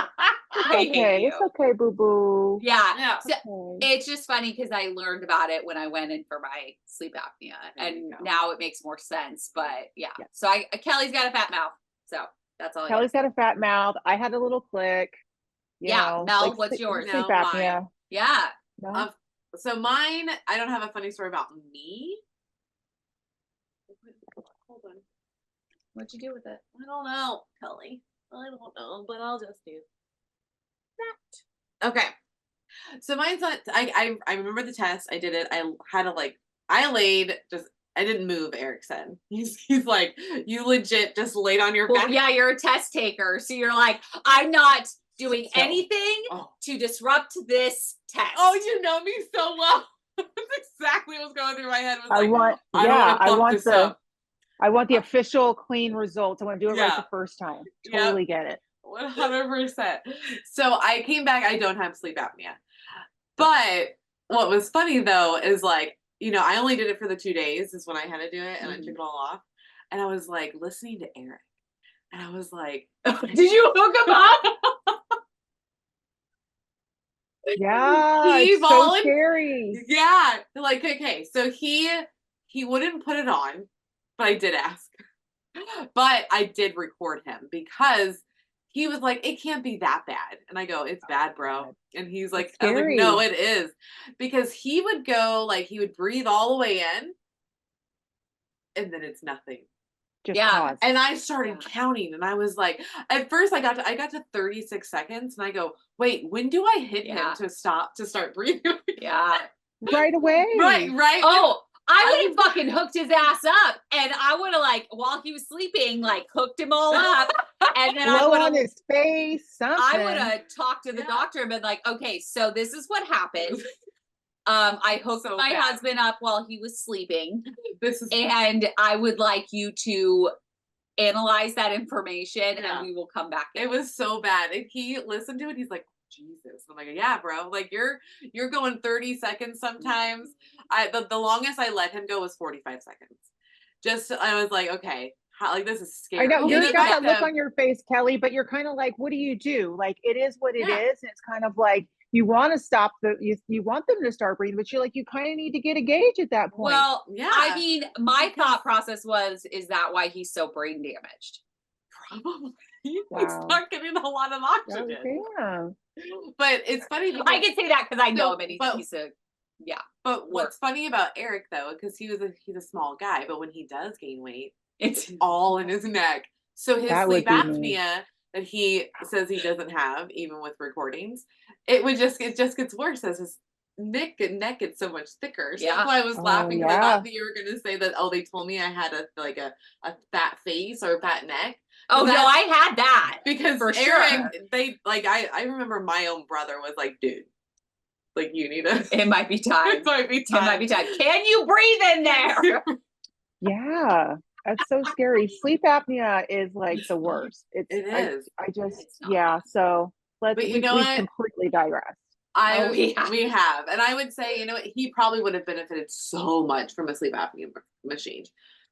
[SPEAKER 1] It's okay, boo boo.
[SPEAKER 3] Yeah. So it's just funny because I learned about it when I went in for my sleep apnea, and now it makes more sense. But so Kelly's got a fat mouth, so that's all.
[SPEAKER 1] Kelly's got a fat mouth. I had a little click.
[SPEAKER 3] Mel, like, what's yours?
[SPEAKER 1] Sleep apnea.
[SPEAKER 3] Yeah.
[SPEAKER 1] No?
[SPEAKER 2] So mine, I don't have a funny story about me. Hold on.
[SPEAKER 3] What'd you do with it?
[SPEAKER 2] I don't know, Kelly. I don't know, but I'll just do that. Okay. So mine's not, I remember the test. I did it. I had to I laid just I didn't move, Eric said. He's like, you legit just laid on your back.
[SPEAKER 3] Yeah, you're a test taker. So you're like, I'm not doing anything to disrupt this test.
[SPEAKER 2] Oh, you know me so well. That's exactly what was going through my head. Was
[SPEAKER 1] I
[SPEAKER 2] like,
[SPEAKER 1] want,
[SPEAKER 2] I don't want this up.
[SPEAKER 1] I want the official clean results. I want to do it right the first time. Totally get it.
[SPEAKER 2] 100%. So I came back. I don't have sleep apnea. But what was funny though is like, you know, I only did it for the 2 days is when I had to do it, and I took it all off. And I was like listening to Eric, and I was like,
[SPEAKER 3] did you hook him up?
[SPEAKER 1] Yeah, it's so scary.
[SPEAKER 2] Yeah, like, okay, so he wouldn't put it on, but I did ask. But I did record him because he was like, it can't be that bad. And I go, it's bad, bro. And he's like, I was like, no, it is. Because he would go, like, he would breathe all the way in, and then it's nothing.
[SPEAKER 1] Just pause.
[SPEAKER 2] And I started counting, and I was like, at first I got to 36 seconds, and I go, wait, when do I hit him to start breathing?
[SPEAKER 3] Yeah.
[SPEAKER 1] Right away.
[SPEAKER 2] Right.
[SPEAKER 3] Oh, I would have fucking hooked his ass up, and I would have, like, while he was sleeping, like, hooked him all up, and then I would have
[SPEAKER 1] on his face, something.
[SPEAKER 3] I would have talked to the doctor and been like, okay, so this is what happened. I hooked my husband up while he was sleeping, and I would like you to analyze that information, and we will come back.
[SPEAKER 2] It was so bad, and he listened to it. He's like, Jesus. I'm like, yeah, bro. Like you're going 30 seconds sometimes. The longest I let him go was 45 seconds. Just I was like, okay, like this is scary.
[SPEAKER 1] I know you got that look on your face, Kelly, but you're kind of like, what do you do? Like it is what it is, and it's kind of like you want to stop you want them to start breathing, but you're like, you kind of need to get a gauge at that point.
[SPEAKER 3] Well, yeah. I mean, my thought process is that why he's so brain damaged?
[SPEAKER 2] Probably. He's not getting a lot of oxygen. But it's funny because
[SPEAKER 3] I can say that because I know him, and he's a
[SPEAKER 2] But what's funny about Eric though, because he's a small guy, but when he does gain weight, it's all in his neck. So his sleep apnea that he says he doesn't have, even with recordings, it just gets worse as his neck gets so much thicker. So that's why I was laughing, because I thought that you were gonna say that, they told me I had a fat face or a fat neck.
[SPEAKER 3] Oh no, I had that.
[SPEAKER 2] Because for Eric, they like I remember my own brother was like, dude, like you need to
[SPEAKER 3] it might be time.
[SPEAKER 2] It might be time.
[SPEAKER 3] Can you breathe in there?
[SPEAKER 1] Yeah. That's so scary. Sleep apnea is like the worst. It is. So we completely digressed.
[SPEAKER 2] We have. And I would say, you know, he probably would have benefited so much from a sleep apnea machine.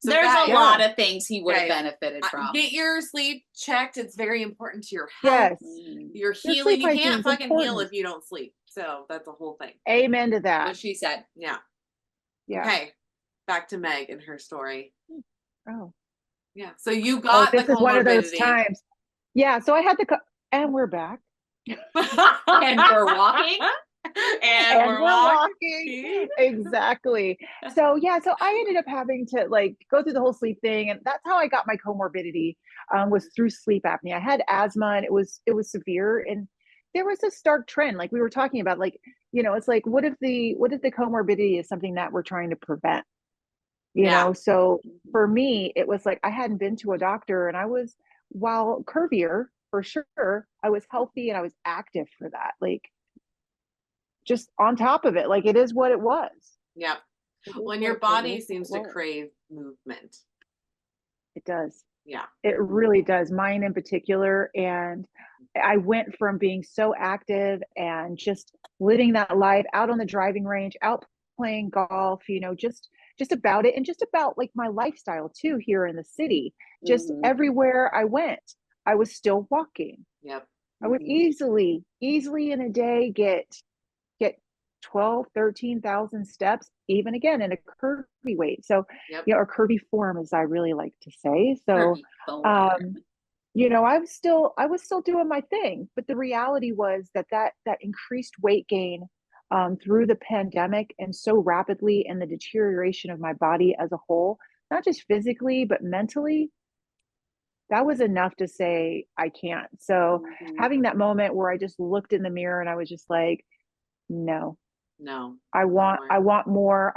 [SPEAKER 2] So
[SPEAKER 3] there's a lot of things he would have benefited from.
[SPEAKER 2] Get your sleep checked. It's very important to your health.
[SPEAKER 1] Yes.
[SPEAKER 2] Your healing. You can't fucking heal if you don't sleep. So that's a whole thing.
[SPEAKER 1] Amen to that.
[SPEAKER 3] What she said.
[SPEAKER 2] Yeah.
[SPEAKER 1] Yeah.
[SPEAKER 2] Okay. Back to Meg and her story.
[SPEAKER 1] Oh.
[SPEAKER 2] Yeah. So you got
[SPEAKER 1] this is one of those times. Yeah. So I had to and we're back.
[SPEAKER 3] And we're walking.
[SPEAKER 2] And we're walking.
[SPEAKER 1] Exactly. So I ended up having to like go through the whole sleep thing, and that's how I got my comorbidity, was through sleep apnea. I had asthma, and it was severe, and there was a stark trend, like we were talking about, like, you know, it's like, what if the comorbidity is something that we're trying to prevent, you know? So for me, it was like I hadn't been to a doctor, and I was, while curvier for sure, I was healthy and I was active for that, like just on top of it, like it is what it was.
[SPEAKER 2] Yeah. When your body seems to crave movement.
[SPEAKER 1] It does.
[SPEAKER 2] Yeah.
[SPEAKER 1] It really does. Mine in particular. And I went from being so active and just living that life out on the driving range, out playing golf, you know, just about it. And just about like my lifestyle too, here in the city, just everywhere I went, I was still walking.
[SPEAKER 2] Yep.
[SPEAKER 1] I would easily in a day get 12, 13,000 steps, even again in a curvy weight. So, you know, or curvy form, as I really like to say. So, you know, I was still doing my thing, but the reality was that increased weight gain through the pandemic, and so rapidly, and the deterioration of my body as a whole, not just physically, but mentally, that was enough to say, I can't. So having that moment where I just looked in the mirror and I was just like, no, I want more.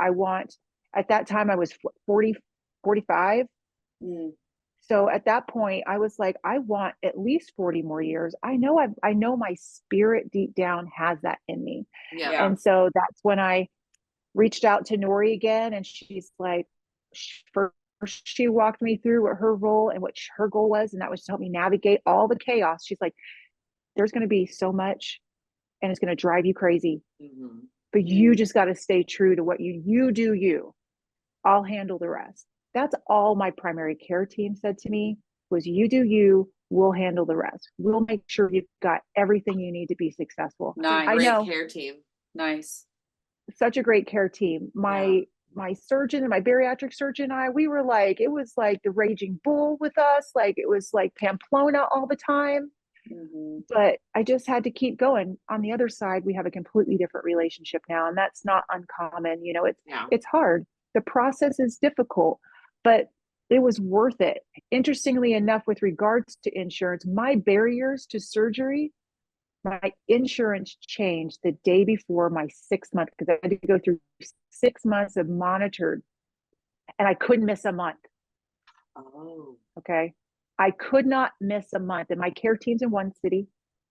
[SPEAKER 1] At that time I was 40, 45. So at that point I was like, I want at least 40 more years. I know my spirit deep down has that in me.
[SPEAKER 2] Yeah.
[SPEAKER 1] And so that's when I reached out to Nori again, and she's like, she walked me through what her role and what her goal was, and that was to help me navigate all the chaos. She's like, there's going to be so much and it's going to drive you crazy, but you just got to stay true to what you do. I'll handle the rest. That's all my primary care team said to me was, you do you, we'll handle the rest. We'll make sure you've got everything you need to be successful.
[SPEAKER 2] Nice.
[SPEAKER 1] I know.
[SPEAKER 2] Care team.
[SPEAKER 3] Nice.
[SPEAKER 1] Such a great care team. My surgeon and my bariatric surgeon we were like, it was like the raging bull with us. Like it was like Pamplona all the time. But I just had to keep going. On the other side, we have a completely different relationship now, and that's not uncommon. You know, it's hard. The process is difficult, but it was worth it. Interestingly enough, with regards to insurance, my barriers to surgery, my insurance changed the day before my 6 month, because I had to go through 6 months of monitored, and I couldn't miss a month.
[SPEAKER 2] Oh.
[SPEAKER 1] Okay. I could not miss a month, and my care team's in one city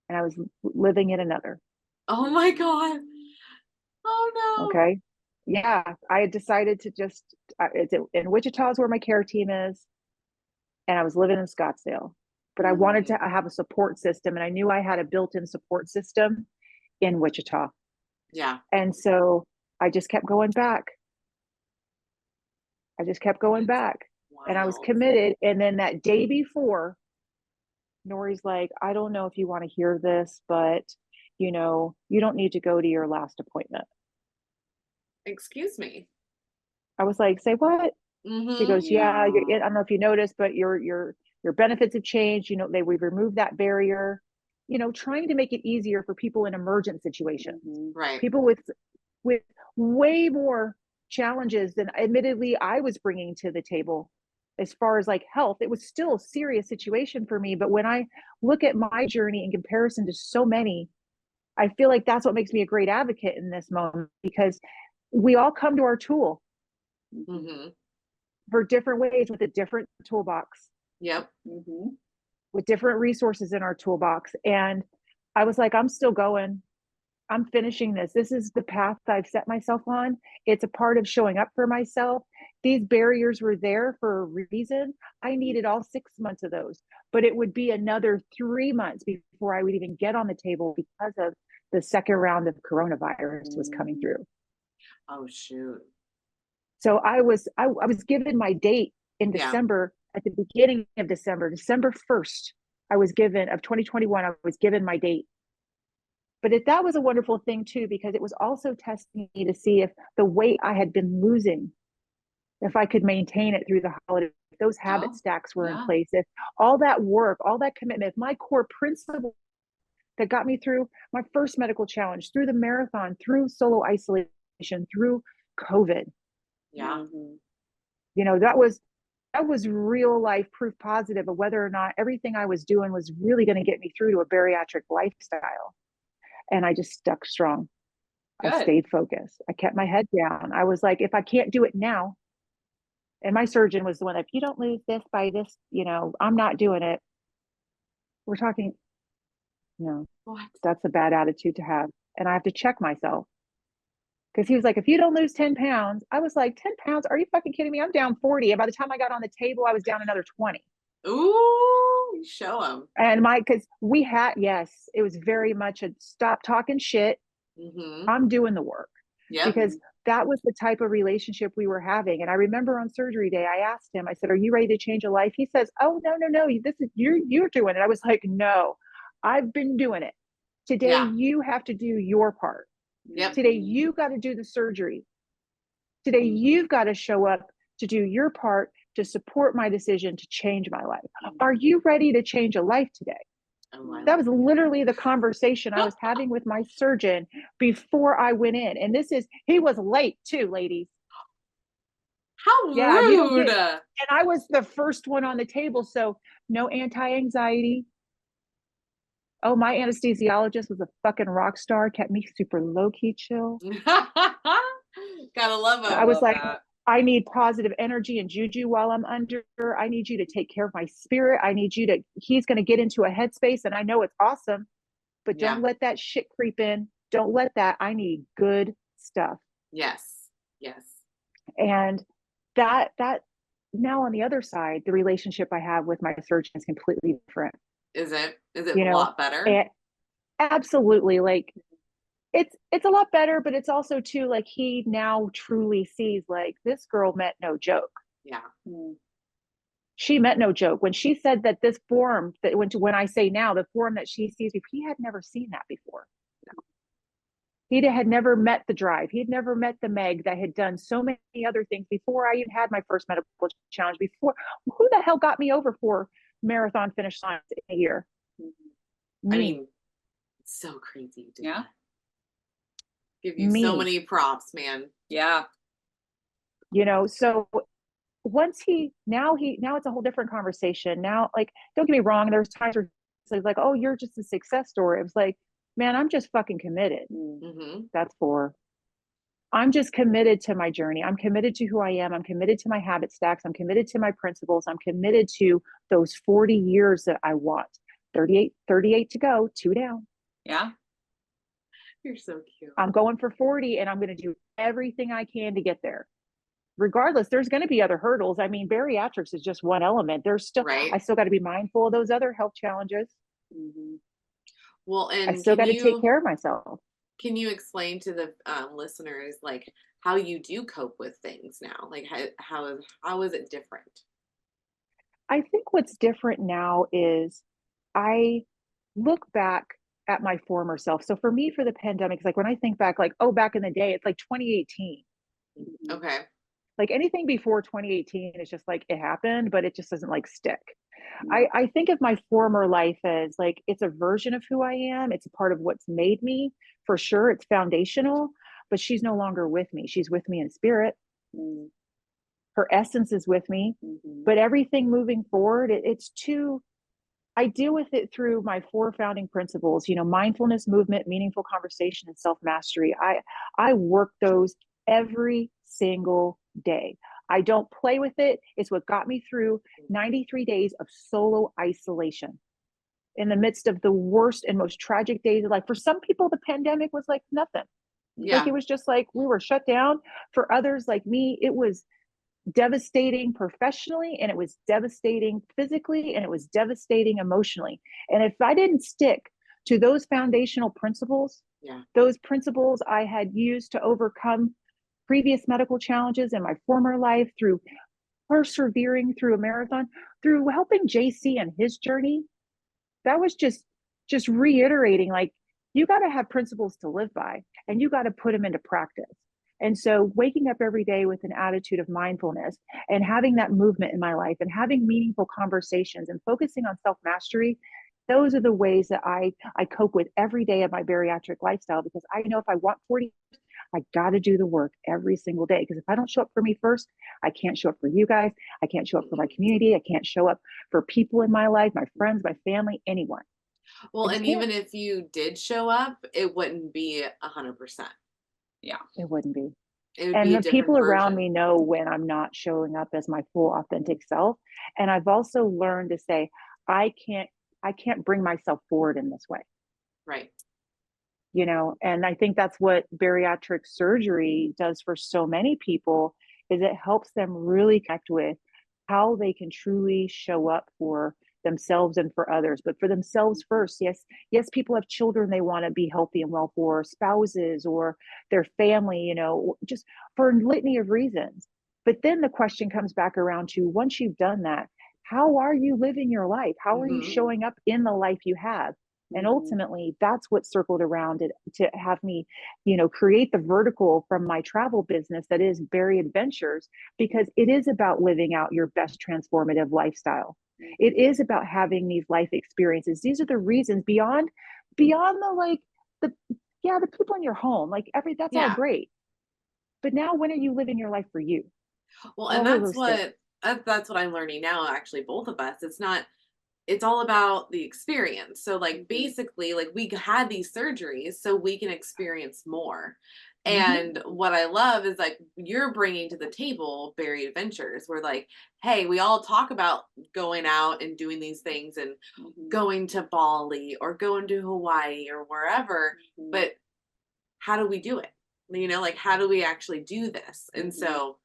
[SPEAKER 1] and I was living in another.
[SPEAKER 2] Oh my God. Oh no.
[SPEAKER 1] Okay. Yeah. I had decided to just, it's in Wichita is where my care team is. And I was living in Scottsdale, but I wanted to have a support system, and I knew I had a built-in support system in Wichita.
[SPEAKER 2] Yeah.
[SPEAKER 1] And so I just kept going back. And I was committed. And then that day before, Nori's like, I don't know if you want to hear this, but you know, you don't need to go to your last appointment.
[SPEAKER 2] Excuse me.
[SPEAKER 1] I was like, say what? He goes, I don't know if you noticed, but your benefits have changed. You know, we've removed that barrier, you know, trying to make it easier for people in emergent situations.
[SPEAKER 2] Right.
[SPEAKER 1] People with way more challenges than admittedly I was bringing to the table. As far as like health, it was still a serious situation for me. But when I look at my journey in comparison to so many, I feel like that's what makes me a great advocate in this moment, because we all come to our tool for different ways with a different toolbox.
[SPEAKER 2] Yep.
[SPEAKER 1] With different resources in our toolbox. And I was like, I'm still going. I'm finishing this. This is the path I've set myself on. It's a part of showing up for myself. These barriers were there for a reason. I needed all 6 months of those, but it would be another 3 months before I would even get on the table because of the second round of coronavirus was coming through.
[SPEAKER 2] Oh, shoot.
[SPEAKER 1] So I was given my date in December, at the beginning of December 1st, I was given of 2021, I was given my date. But that was a wonderful thing too, because it was also testing me to see if the weight I had been losing, if I could maintain it through the holidays, if those habit stacks were in place, if all that work, all that commitment, if my core principle that got me through my first medical challenge, through the marathon, through solo isolation, through COVID.
[SPEAKER 2] Yeah.
[SPEAKER 1] You know, that was real life proof positive of whether or not everything I was doing was really going to get me through to a bariatric lifestyle. And I just stuck strong. Good. I stayed focused. I kept my head down. I was like, if I can't do it now, and my surgeon was the one, if you don't lose this by this, you know, I'm not doing it. We're talking, no, that's a bad attitude to have. And I have to check myself. Because he was like, if you don't lose 10 pounds, I was like, 10 pounds? Are you fucking kidding me? I'm down 40. And by the time I got on the table, I was down another 20.
[SPEAKER 2] Ooh, show them.
[SPEAKER 1] And because it was very much a stop talking shit. I'm doing the work. Yeah. Because that was the type of relationship we were having. And I remember on surgery day, I asked him, I said, are you ready to change a life? He says, oh, no. This is, you're doing it. I was like, no, I've been doing it. Today, you have to do your part. Yep. Today, you got to do the surgery. Today, you've got to show up to do your part to support my decision to change my life. Are you ready to change a life today? That was literally the conversation I was having with my surgeon before I went in. And he was late too, ladies.
[SPEAKER 2] How rude.
[SPEAKER 1] And I was the first one on the table. So no anti-anxiety. Oh, my anesthesiologist was a fucking rock star, kept me super low-key chill.
[SPEAKER 2] Gotta love him.
[SPEAKER 1] I was like, I need positive energy and juju while I'm under. I need you to take care of my spirit. I need you to, he's going to get into a headspace, and I know it's awesome, but don't let that shit creep in. Don't let that. I need good stuff.
[SPEAKER 2] Yes. Yes.
[SPEAKER 1] And that now on the other side, the relationship I have with my surgeon is completely different.
[SPEAKER 2] Is it a lot better?
[SPEAKER 1] Absolutely. Like it's a lot better, but it's also too, like, he now truly sees, like, this girl meant no joke.
[SPEAKER 2] Yeah.
[SPEAKER 1] She meant no joke. When she said that this form that when I say now, the form that she sees, he had never seen that before. No. He had never met the drive. He had never met the Meg that had done so many other things before I even had my first medical challenge. Before, who the hell got me over for marathon finish lines in a year?
[SPEAKER 2] I mean, it's so crazy.
[SPEAKER 3] Yeah.
[SPEAKER 2] Give you so many props, man.
[SPEAKER 3] Yeah.
[SPEAKER 1] You know, so once now it's a whole different conversation. Now, like, don't get me wrong, there's times where it's like, oh, you're just a success story. It was like, man, I'm just fucking committed. I'm just committed to my journey. I'm committed to who I am. I'm committed to my habit stacks. I'm committed to my principles. I'm committed to those 40 years that I want. 38 to go, 2 down.
[SPEAKER 3] Yeah.
[SPEAKER 2] You're so cute.
[SPEAKER 1] I'm going for 40, and I'm going to do everything I can to get there. Regardless, there's going to be other hurdles. I mean, bariatrics is just one element. There's still, I still got to be mindful of those other health challenges.
[SPEAKER 2] Well, and
[SPEAKER 1] I still got to take care of myself.
[SPEAKER 2] Can you explain to the listeners, like, how you do cope with things now? Like, how is it different?
[SPEAKER 1] I think what's different now is I look back at my former self. So for me, for the pandemic, it's like when I think back, like, oh, back in the day, it's like 2018.
[SPEAKER 2] Okay.
[SPEAKER 1] Like anything before 2018 is just like, it happened, but it just doesn't like stick. I think of my former life as like, it's a version of who I am. It's a part of what's made me, for sure. It's foundational, but she's no longer with me. She's with me in spirit. Her essence is with me, but everything moving forward, I deal with it through my 4 founding principles, you know, mindfulness, movement, meaningful conversation, and self-mastery. I work those every single day. I don't play with it. It's what got me through 93 days of solo isolation in the midst of the worst and most tragic days of life. For some people, the pandemic was like nothing. Like, it was just like we were shut down. For others like me, it was devastating professionally, and it was devastating physically, and it was devastating emotionally. And if I didn't stick to those foundational principles, those principles I had used to overcome previous medical challenges in my former life, through persevering through a marathon, through helping JC and his journey, that was just reiterating, like, you got to have principles to live by, and you got to put them into practice. And so waking up every day with an attitude of mindfulness and having that movement in my life and having meaningful conversations and focusing on self-mastery, those are the ways that I cope with every day of my bariatric lifestyle, because I know if I want 40, I got to do the work every single day. Because if I don't show up for me first, I can't show up for you guys. I can't show up for my community. I can't show up for people in my life, my friends, my family, anyone.
[SPEAKER 2] Well, and even if you did show up, it wouldn't be 100%.
[SPEAKER 1] Yeah, it wouldn't be.
[SPEAKER 2] And
[SPEAKER 1] the people around me know when I'm not showing up as my full authentic self. And I've also learned to say, I can't bring myself forward in this way.
[SPEAKER 2] Right.
[SPEAKER 1] You know, and I think that's what bariatric surgery does for so many people, is it helps them really connect with how they can truly show up for themselves and for others, but for themselves first. Yes, people have children they want to be healthy and well for, spouses or their family, you know, just for a litany of reasons. But then the question comes back around to, once you've done that, how are you living your life? How are you showing up in the life you have? And ultimately, that's what circled around it to have me, you know, create the vertical from my travel business that is Bari Adventures, because it is about living out your best transformative lifestyle. It is about having these life experiences. These are the reasons beyond the people in your home, like that's all great. But now, when are you living your life for you?
[SPEAKER 2] Well, and that's what I'm learning now, actually, both of us. It's not it's all about the experience. So like basically like we had these surgeries so we can experience more. And what I love is like you're bringing to the table Bari Adventures. We're like, hey, we all talk about going out and doing these things and going to Bali or going to Hawaii or wherever, but how do we do it? You know, like how do we actually do this? And so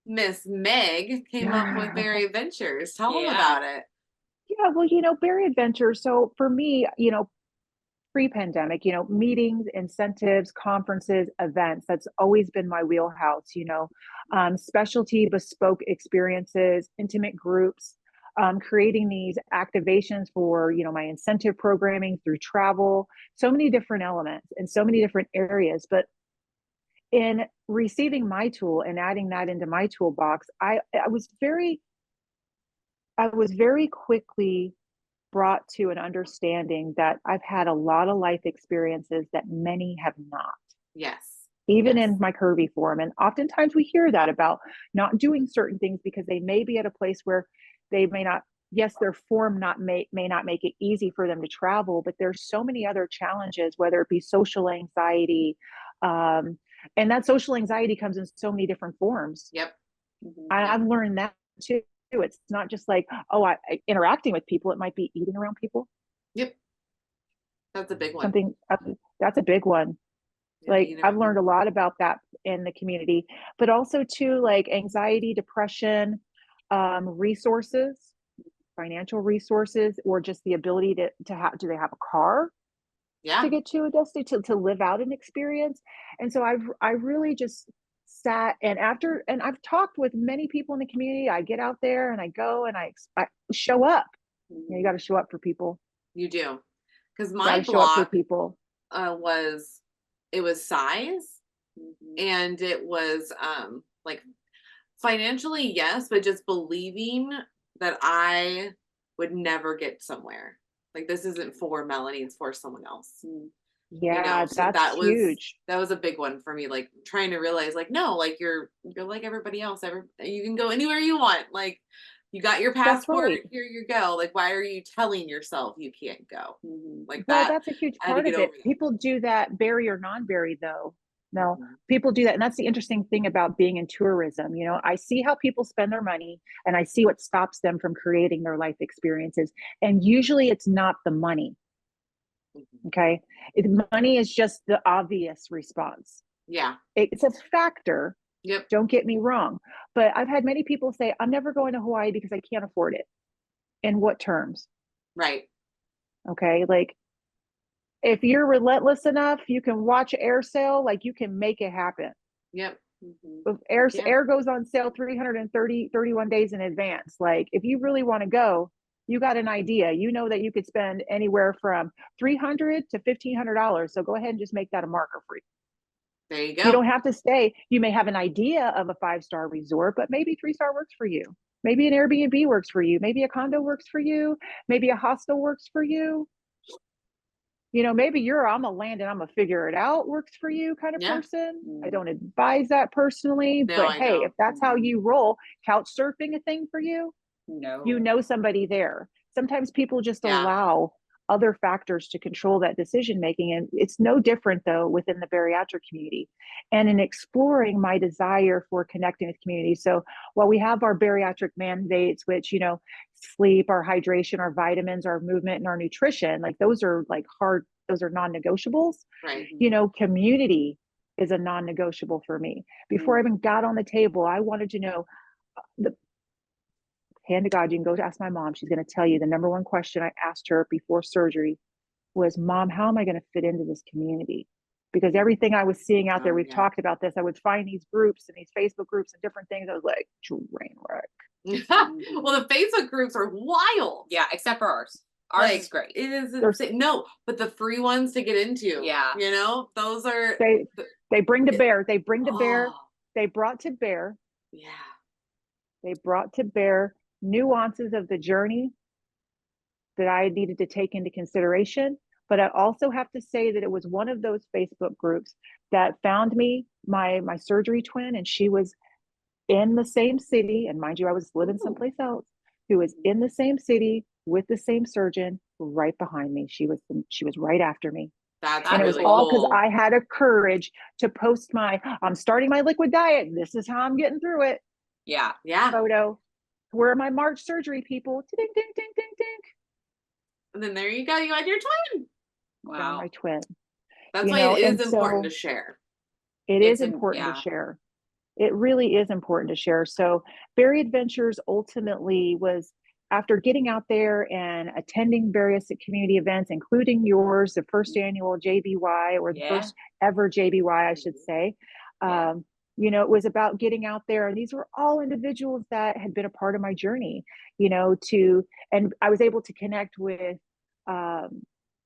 [SPEAKER 2] Miss Meg came up with Bari Adventures. Tell them about it.
[SPEAKER 1] Yeah, well, you know, Bari Adventures. So for me, you know, pre-pandemic, you know, meetings, incentives, conferences, events, that's always been my wheelhouse, you know, specialty, bespoke experiences, intimate groups, creating these activations for, you know, my incentive programming through travel, so many different elements in so many different areas. But in receiving my tool and adding that into my toolbox, I was very quickly brought to an understanding that I've had a lot of life experiences that many have not.
[SPEAKER 2] Yes.
[SPEAKER 1] Even in my curvy form. And oftentimes we hear that about not doing certain things because they may be at a place where they may not, yes, their form may not make it easy for them to travel, but there's so many other challenges, whether it be social anxiety. And that social anxiety comes in so many different forms.
[SPEAKER 2] Yep.
[SPEAKER 1] I've learned that too. It's not just like, oh, I interacting with people. It might be eating around people.
[SPEAKER 2] Yep. That's a big one.
[SPEAKER 1] That's a big one. Yeah, like I've learned a lot about that in the community, but also too, like anxiety, depression, resources, financial resources, or just the ability to have, do they have a car to get to a destination, to live out an experience? And so I really just sat and I've talked with many people in the community. I get out there and I go and I show up. You know, you got to show up for people.
[SPEAKER 2] You do. Because my block
[SPEAKER 1] people
[SPEAKER 2] it was size and it was like financially, yes, but just believing that I would never get somewhere. Like this isn't for Melanie, it's for someone else.
[SPEAKER 1] Yeah, you know, so that's huge.
[SPEAKER 2] That was a big one for me. Like trying to realize, like, no, like you're like everybody else. You can go anywhere you want. Like you got your passport. Right. Here you go. Like, why are you telling yourself you can't go? Like that.
[SPEAKER 1] Well, that's a huge part of it. People do that, Bari or non-Bari, though. No, people do that, and that's the interesting thing about being in tourism. You know, I see how people spend their money, and I see what stops them from creating their life experiences. And usually, it's not the money. Okay. Money is just the obvious response.
[SPEAKER 2] Yeah.
[SPEAKER 1] It's a factor.
[SPEAKER 2] Yep.
[SPEAKER 1] Don't get me wrong. But I've had many people say, I'm never going to Hawaii because I can't afford it. In what terms?
[SPEAKER 2] Right.
[SPEAKER 1] Okay. Like if you're relentless enough, you can watch air sale, like you can make it happen.
[SPEAKER 2] Yep.
[SPEAKER 1] If air goes on sale 31 days in advance. Like if you really want to go, you got an idea. You know that you could spend anywhere from $300 to $1,500. So go ahead and just make that a marker for you.
[SPEAKER 2] There you go.
[SPEAKER 1] You don't have to stay. You may have an idea of a 5-star resort, but maybe 3-star works for you. Maybe an Airbnb works for you. Maybe a condo works for you. Maybe a hostel works for you. You know, maybe I'm a land and I'm gonna figure it out works for you kind of person. I don't advise that personally, but hey, if that's how you roll, couch surfing a thing for you?
[SPEAKER 3] No.
[SPEAKER 1] You know somebody there. Sometimes people just allow other factors to control that decision making. And it's no different though within the bariatric community and in exploring my desire for connecting with community. So while we have our bariatric mandates, which, you know, sleep, our hydration, our vitamins, our movement, and our nutrition, like those are like hard, those are non-negotiables.
[SPEAKER 2] Right.
[SPEAKER 1] You know, community is a non-negotiable for me. Before I even got on the table, I wanted to know hand to God, you can go to ask my mom. She's going to tell you the number one question I asked her before surgery was, Mom, how am I going to fit into this community? Because everything I was seeing out there, we've talked about this, I would find these groups and these Facebook groups and different things. I was like, train wreck.
[SPEAKER 2] Well, the Facebook groups are wild.
[SPEAKER 3] Yeah, except for ours. Ours is great.
[SPEAKER 2] It is insane. No, but the free ones to get into.
[SPEAKER 3] Yeah.
[SPEAKER 2] You know, those are.
[SPEAKER 1] They bring to bear. They bring to bear. They brought to bear.
[SPEAKER 2] Yeah.
[SPEAKER 1] They brought to bear nuances of the journey that I needed to take into consideration. But I also have to say that it was one of those Facebook groups that found me my surgery twin, and she was in the same city. And mind you, I was living someplace else, who was in the same city, with the same surgeon right behind me. She was right after me.
[SPEAKER 2] That's
[SPEAKER 1] and it was
[SPEAKER 2] really
[SPEAKER 1] all because
[SPEAKER 2] cool.
[SPEAKER 1] I had a courage to post I'm starting my liquid diet. This is how I'm getting through it.
[SPEAKER 3] Yeah.
[SPEAKER 1] Photo. Where are my March surgery people? Ding, ding, ding, ding, ding.
[SPEAKER 2] And then there you go. You had your twin.
[SPEAKER 3] Wow.
[SPEAKER 1] Got my twin.
[SPEAKER 2] That's why it is important to share.
[SPEAKER 1] It is important to share. It really is important to share. So Bari Adventures ultimately was, after getting out there and attending various community events, including yours, the first annual JBY, or the first ever JBY, I should say, you know, it was about getting out there. And these were all individuals that had been a part of my journey, you know, and I was able to connect with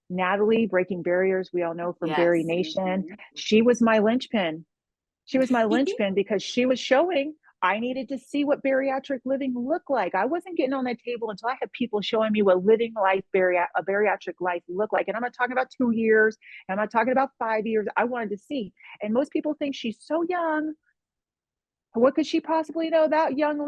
[SPEAKER 1] Natalie, Breaking Barriers. We all know from Bari Nation. She was my linchpin. She was my linchpin because she was showing I needed to see what bariatric living looked like. I wasn't getting on that table until I had people showing me what living life, a bariatric life looked like. And I'm not talking about 2 years. I'm not talking about 5 years. I wanted to see. And most people think she's so young. What could she possibly know? That young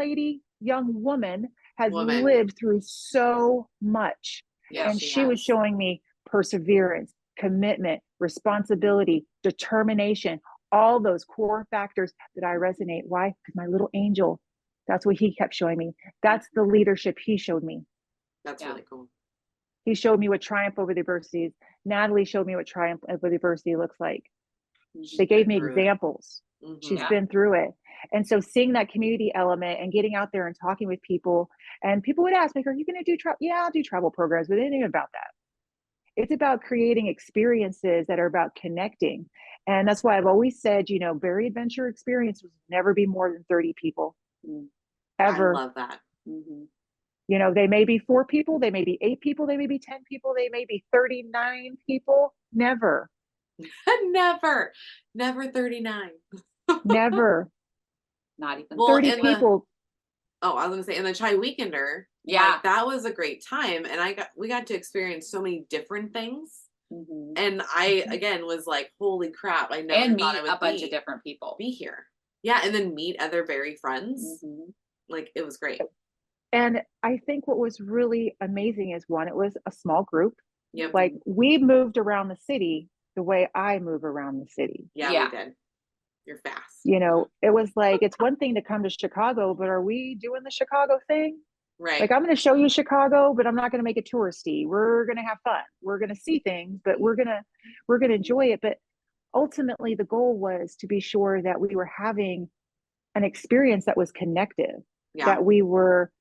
[SPEAKER 1] woman has lived through so much. And she was showing me perseverance, commitment, responsibility, determination, all those core factors that I resonate. Why? Because my little angel, that's what he kept showing me. That's the leadership he showed me.
[SPEAKER 2] That's really cool.
[SPEAKER 1] He showed me what triumph over the adversity is. Natalie showed me what triumph over the adversity looks like. They gave me examples. She's been through it. And so seeing that community element and getting out there and talking with people, and people would ask me, are you going to do travel? Yeah, I'll do travel programs, but it ain't even about that. It's about creating experiences that are about connecting. And that's why I've always said, you know, Bari Adventure experience will never be more than 30 people. Ever.
[SPEAKER 2] I love that.
[SPEAKER 1] You know, they may be 4 people, they may be 8 people, they may be 10 people, they may be 39 people. Never.
[SPEAKER 2] Never 39.
[SPEAKER 1] Never.
[SPEAKER 3] Not even
[SPEAKER 1] 30 people.
[SPEAKER 2] I was gonna say, in the Chai Weekender, like, that was a great time, and we got to experience so many different things, and I again was like, holy crap! I never thought I would
[SPEAKER 3] a bunch of different people
[SPEAKER 2] be here, and then meet other Bari friends. Like, it was great.
[SPEAKER 1] And I think what was really amazing is, one, it was a small group. Like, we moved around the city the way I move around the city.
[SPEAKER 2] We did. You're fast.
[SPEAKER 1] You know, it was like, it's one thing to come to Chicago, but are we doing the Chicago thing?
[SPEAKER 2] Right.
[SPEAKER 1] Like, I'm going to show you Chicago, but I'm not going to make it touristy. We're going to have fun. We're going to see things, but we're going to enjoy it. But ultimately the goal was to be sure that we were having an experience that was connective, that we were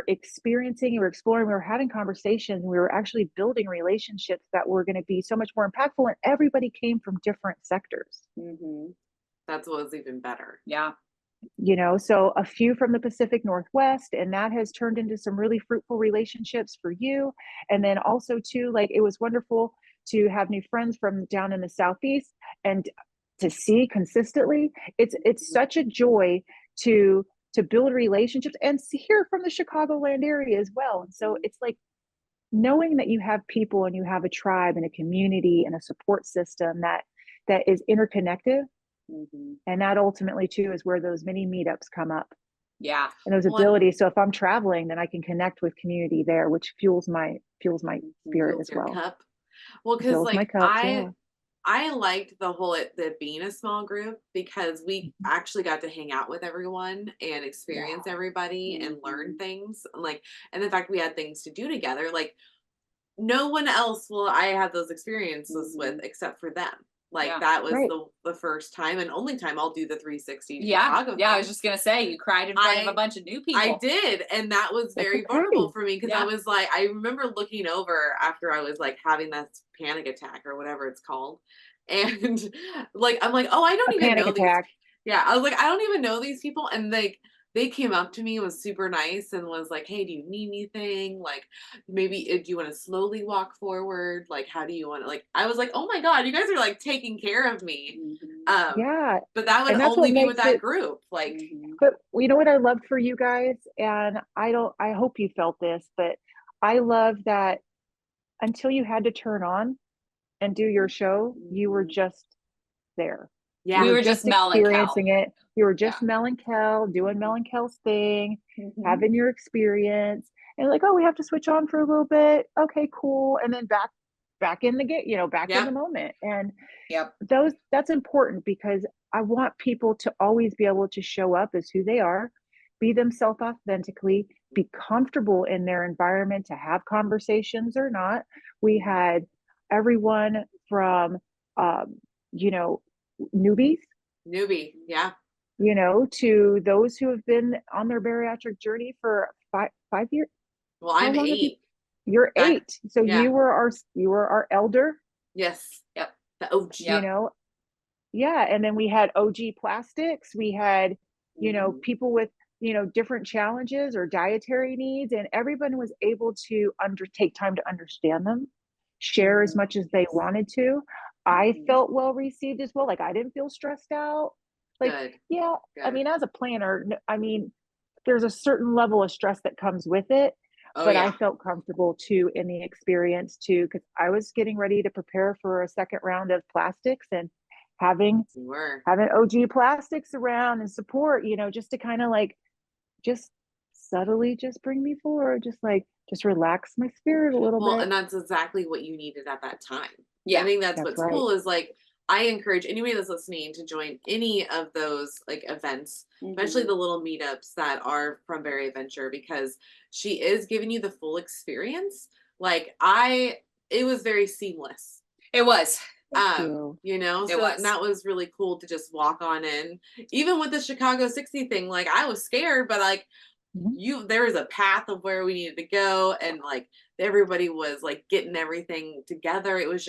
[SPEAKER 1] experiencing, we were exploring, we were having conversations, and we were actually building relationships that were going to be so much more impactful. And everybody came from different sectors.
[SPEAKER 2] That's what was even better.
[SPEAKER 1] You know, so a few from the Pacific Northwest, and that has turned into some really fruitful relationships for you. And then also too, like, it was wonderful to have new friends from down in the Southeast and to see consistently. It's such a joy to build relationships and hear from the Chicagoland area as well. And so it's like knowing that you have people and you have a tribe and a community and a support system that is interconnected. And that ultimately too is where those mini meetups come up. And those abilities. So if I'm traveling, then I can connect with community there, which fuels my spirit as well.
[SPEAKER 2] Cup. Well, because like I liked the being a small group, because we actually got to hang out with everyone and experience everybody and learn things. And the fact we had things to do together, like no one else will I have those experiences with except for them. Like that was the first time and only time I'll do the 360 Chicago thing.
[SPEAKER 3] I was just gonna say, you cried in front of a bunch of new people.
[SPEAKER 2] I did, and that was very vulnerable for me, because I was like, I remember looking over after I was like having that panic attack or whatever it's called, and like I'm like, oh, I don't even know these. I was like, I don't even know these people, and like they came up to me, was super nice, and was like, hey, do you need anything? Like, maybe do you want to slowly walk forward? Like, how do you want to, like, I was like, oh my God, you guys are like taking care of me. But that would only be with that group. Like,
[SPEAKER 1] but you know what I loved for you guys? And I hope you felt this, but I love that until you had to turn on and do your show, you were just there.
[SPEAKER 3] We were just
[SPEAKER 1] experiencing it. You were just Mel and Kel, doing Mel and Kel's thing, having your experience. and like, oh, we have to switch on for a little bit. Okay, cool. And then back in the game, back in the moment. And that's important, because I want people to always be able to show up as who they are, be themselves authentically, be comfortable in their environment to have conversations or not. We had everyone from, newbies,
[SPEAKER 2] yeah,
[SPEAKER 1] to those who have been on their bariatric journey for 5 years.
[SPEAKER 2] Well, I'm 8.
[SPEAKER 1] You're 8. So you were our elder.
[SPEAKER 2] Yes. Yep. The OG.
[SPEAKER 1] Yeah. And then we had OG plastics. We had, people with, different challenges or dietary needs, and everyone was able to take time to understand them, share as much as they wanted to. I felt well received as well. Like, I didn't feel stressed out. Like, Good. I mean, as a planner, there's a certain level of stress that comes with it. But I felt comfortable too in the experience too, because I was getting ready to prepare for a second round of plastics, and having OG plastics around and support, just to kind of like, just subtly just bring me forward, just relax my spirit a little bit.
[SPEAKER 2] Well, and that's exactly what you needed at that time. Yeah, I think that's what's cool is like, I encourage anybody that's listening to join any of those like events, especially the little meetups that are from Bari Adventure, because she is giving you the full experience. Like, it was very seamless.
[SPEAKER 3] It was.
[SPEAKER 2] So that was really cool to just walk on in. Even with the Chicago 60 thing, like, I was scared, but like, there was a path of where we needed to go, and like everybody was like getting everything together. It was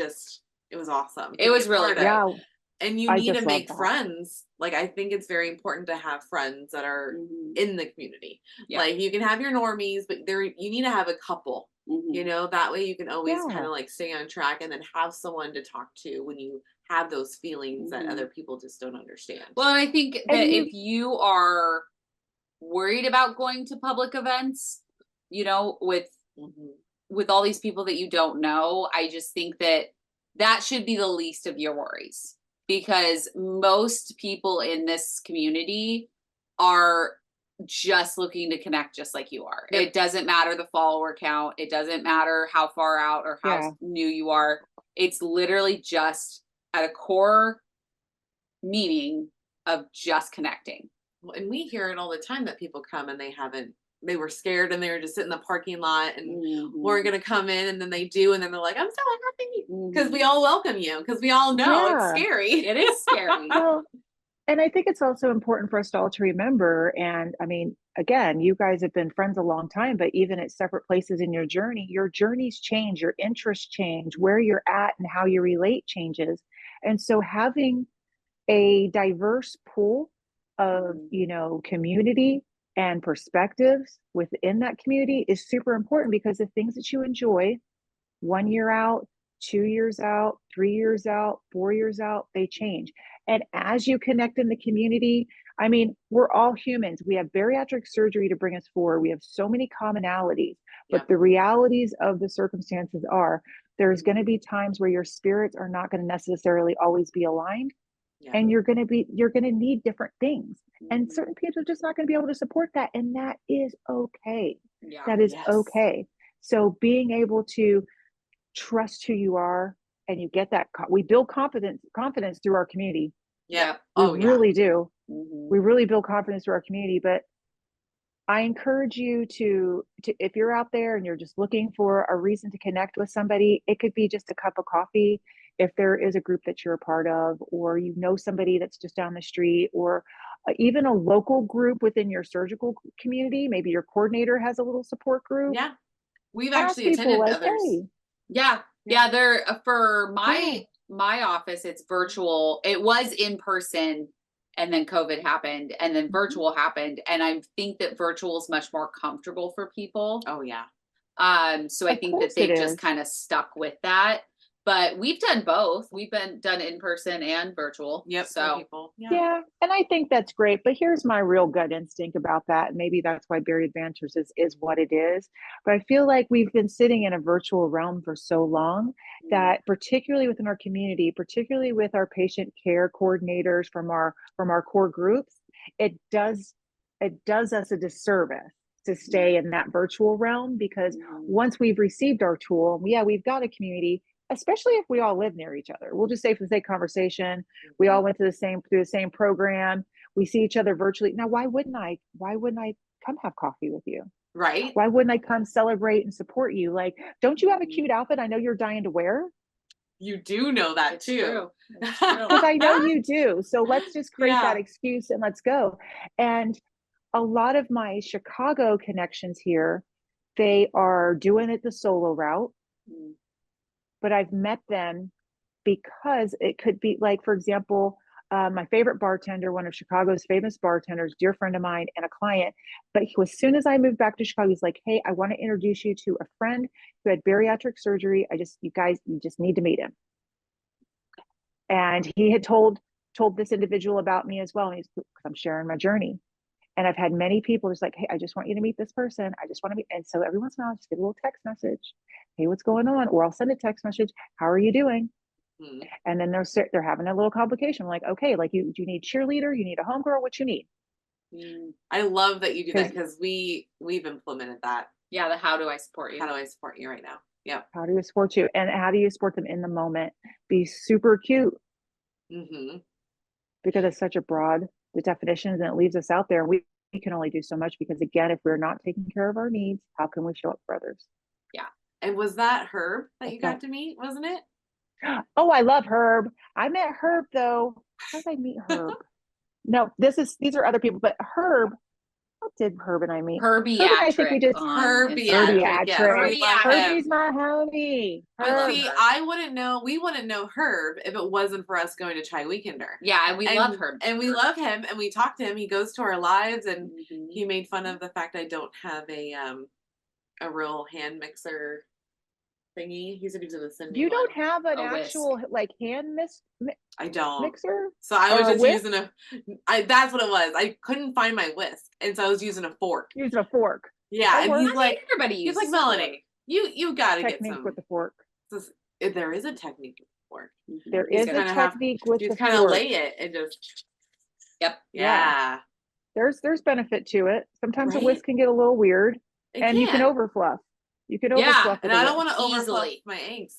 [SPEAKER 2] awesome.
[SPEAKER 3] It was really good.
[SPEAKER 2] And you need to make friends. Like, I think it's very important to have friends that are in the community. Like, you can have your normies, but you need to have a couple. That way you can always kind of like stay on track, and then have someone to talk to when you have those feelings that other people just don't understand.
[SPEAKER 3] Well, I think that if you are worried about going to public events, with all these people that you don't know, I just think that should be the least of your worries, because most people in this community are just looking to connect just like you are. It doesn't matter the follower count. It doesn't matter how far out or how new you are. It's literally just at a core meaning of just connecting.
[SPEAKER 2] Well, and we hear it all the time that people come and they were scared, and they were just sitting in the parking lot and weren't going to come in, and then they do, and then they're like, I'm so happy, because we all welcome you, because we all know it's scary.
[SPEAKER 3] It is scary.
[SPEAKER 1] Well, and I think it's also important for us all to remember, and I mean, again, you guys have been friends a long time, but even at separate places in your journeys change, your interests change, where you're at and how you relate changes. And so having a diverse pool of, community and perspectives within that community is super important, because the things that you enjoy 1 year out, 2 years out, 3 years out, 4 years out, they change. And as you connect in the community, I mean, we're all humans. We have bariatric surgery to bring us forward. We have so many commonalities, but the realities of the circumstances are there's going to be times where your spirits are not going to necessarily always be aligned. And you're going to need different things, and certain people are just not going to be able to support that. And that is okay. That is okay. So being able to trust who you are, and you get that, we build confidence through our community. We really do. We really build confidence through our community. But I encourage you to, if you're out there and you're just looking for a reason to connect with somebody, it could be just a cup of coffee. If there is a group that you're a part of, or somebody that's just down the street, or even a local group within your surgical community, maybe your coordinator has a little support group.
[SPEAKER 2] We've actually attended others.
[SPEAKER 3] They're for my office, it's virtual. It was in person, and then COVID happened, and then virtual happened, and I think that virtual is much more comfortable for people.
[SPEAKER 2] So
[SPEAKER 3] I think that they just kind of stuck with that. But we've done both. We've done in person and virtual.
[SPEAKER 2] So
[SPEAKER 1] and I think that's great. But here's my real gut instinct about that. And maybe that's why Bari Adventures is what it is. But I feel like we've been sitting in a virtual realm for so long that, particularly within our community, particularly with our patient care coordinators from our core groups, it does us a disservice to stay in that virtual realm, because once we've received our tool, we've got a community, especially if we all live near each other. We'll just say, for the sake of conversation, we all went through the same program. We see each other virtually. Now, why wouldn't I come have coffee with you?
[SPEAKER 2] Right.
[SPEAKER 1] Why wouldn't I come celebrate and support you? Like, don't you have a cute outfit I know you're dying to wear?
[SPEAKER 2] You do know that too.
[SPEAKER 1] Because I know you do. So let's just create that excuse and let's go. And a lot of my Chicago connections here, they are doing it the solo route. But I've met them because it could be like, for example, my favorite bartender, one of Chicago's famous bartenders, dear friend of mine and a client. But as soon as I moved back to Chicago, he's like, hey, I want to introduce you to a friend who had bariatric surgery. You just need to meet him. And he had told this individual about me as well. And because I'm sharing my journey. And I've had many people just like, hey, I just want you to meet this person. I just want to meet. And so every once in a while, I just get a little text message. Hey, what's going on? Or I'll send a text message. How are you doing? And then they're having a little complication. I'm like, okay, like do you need cheerleader? You need a homegirl? What you need?
[SPEAKER 2] I love that you do that, because we've implemented that.
[SPEAKER 3] Yeah. The how do I support you?
[SPEAKER 2] How do I support you right now? Yep.
[SPEAKER 1] How do you support you? And how do you support them in the moment? Be super cute. Because it's such a broad the definitions, and it leaves us out there. We can only do so much, because again, if we're not taking care of our needs, how can we show up for others?
[SPEAKER 2] Yeah. And was that Herb that you got to meet, wasn't it?
[SPEAKER 1] Oh, I love Herb. I met Herb though. How did I meet Herb? No, these are other people, but Herb. What did Herb and I meet?
[SPEAKER 3] Bariatric.
[SPEAKER 1] I think we just
[SPEAKER 2] Bariatric.
[SPEAKER 1] Herbie's my homie.
[SPEAKER 2] But see, I wouldn't know. We wouldn't know Herb if it wasn't for us going to Chai Weekender.
[SPEAKER 3] Yeah, and we love Herb.
[SPEAKER 2] And we love him, and we talk to him. He goes to our lives, and he made fun of the fact I don't have a real hand mixer thingy. He said he was going to send me.
[SPEAKER 1] You don't have an actual like hand
[SPEAKER 2] I don't
[SPEAKER 1] mixer.
[SPEAKER 2] So I was just using that's what it was. I couldn't find my whisk, and so I was using a fork.
[SPEAKER 1] Using a fork.
[SPEAKER 2] Yeah, and he's like,
[SPEAKER 3] everybody uses.
[SPEAKER 2] He's like, Melanie, you got to get some
[SPEAKER 1] with the fork.
[SPEAKER 2] There is a technique with the fork.
[SPEAKER 1] There is a technique with the fork.
[SPEAKER 2] You kind of lay it and just.
[SPEAKER 3] Yep.
[SPEAKER 2] Yeah.
[SPEAKER 1] There's benefit to it. Sometimes the whisk can get a little weird, and you can overfluff. You can overfluff.
[SPEAKER 2] And I don't want to overfluff my eggs.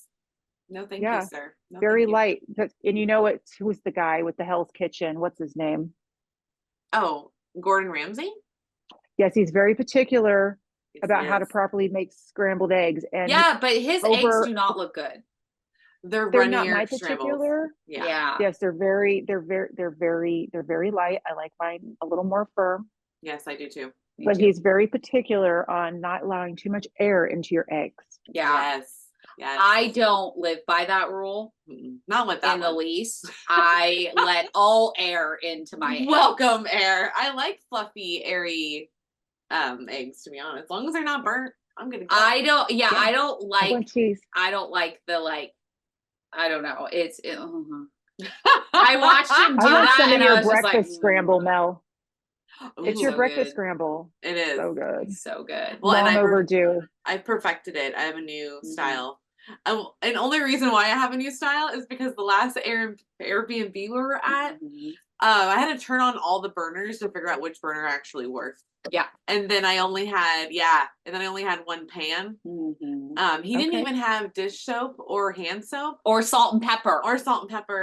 [SPEAKER 2] No, thank you, sir. No,
[SPEAKER 1] very light. And you know what? Who's the guy with the Hell's Kitchen? What's his name?
[SPEAKER 2] Oh, Gordon Ramsay?
[SPEAKER 1] Yes, he's very particular about how to properly make scrambled eggs. And
[SPEAKER 3] but his eggs do not look good.
[SPEAKER 2] They're
[SPEAKER 1] not my particular.
[SPEAKER 2] Yeah.
[SPEAKER 1] Yes, they're very light. I like mine a little more firm.
[SPEAKER 2] Yes, I do too.
[SPEAKER 1] But he's very particular on not allowing too much air into your eggs.
[SPEAKER 3] Yeah. Yes. I don't live by that rule.
[SPEAKER 2] Not with that
[SPEAKER 3] in the least. I let all air into my eggs.
[SPEAKER 2] Welcome air. I like fluffy, airy eggs, to be honest. As long as they're not burnt, I'm gonna go.
[SPEAKER 3] I don't like the I don't know. I watched him do that, and I was
[SPEAKER 1] breakfast scramble, Mel.
[SPEAKER 2] Ooh,
[SPEAKER 1] it's your breakfast scramble.
[SPEAKER 2] It is
[SPEAKER 1] so good.
[SPEAKER 3] So good.
[SPEAKER 2] Well,
[SPEAKER 1] long overdue.
[SPEAKER 2] I perfected it. I have a new style. And only reason why I have a new style is because the last Airbnb we were at, I had to turn on all the burners to figure out which burner actually worked.
[SPEAKER 3] Yeah.
[SPEAKER 2] And then I only had one pan. He didn't even have dish soap or hand soap.
[SPEAKER 3] Or salt and pepper.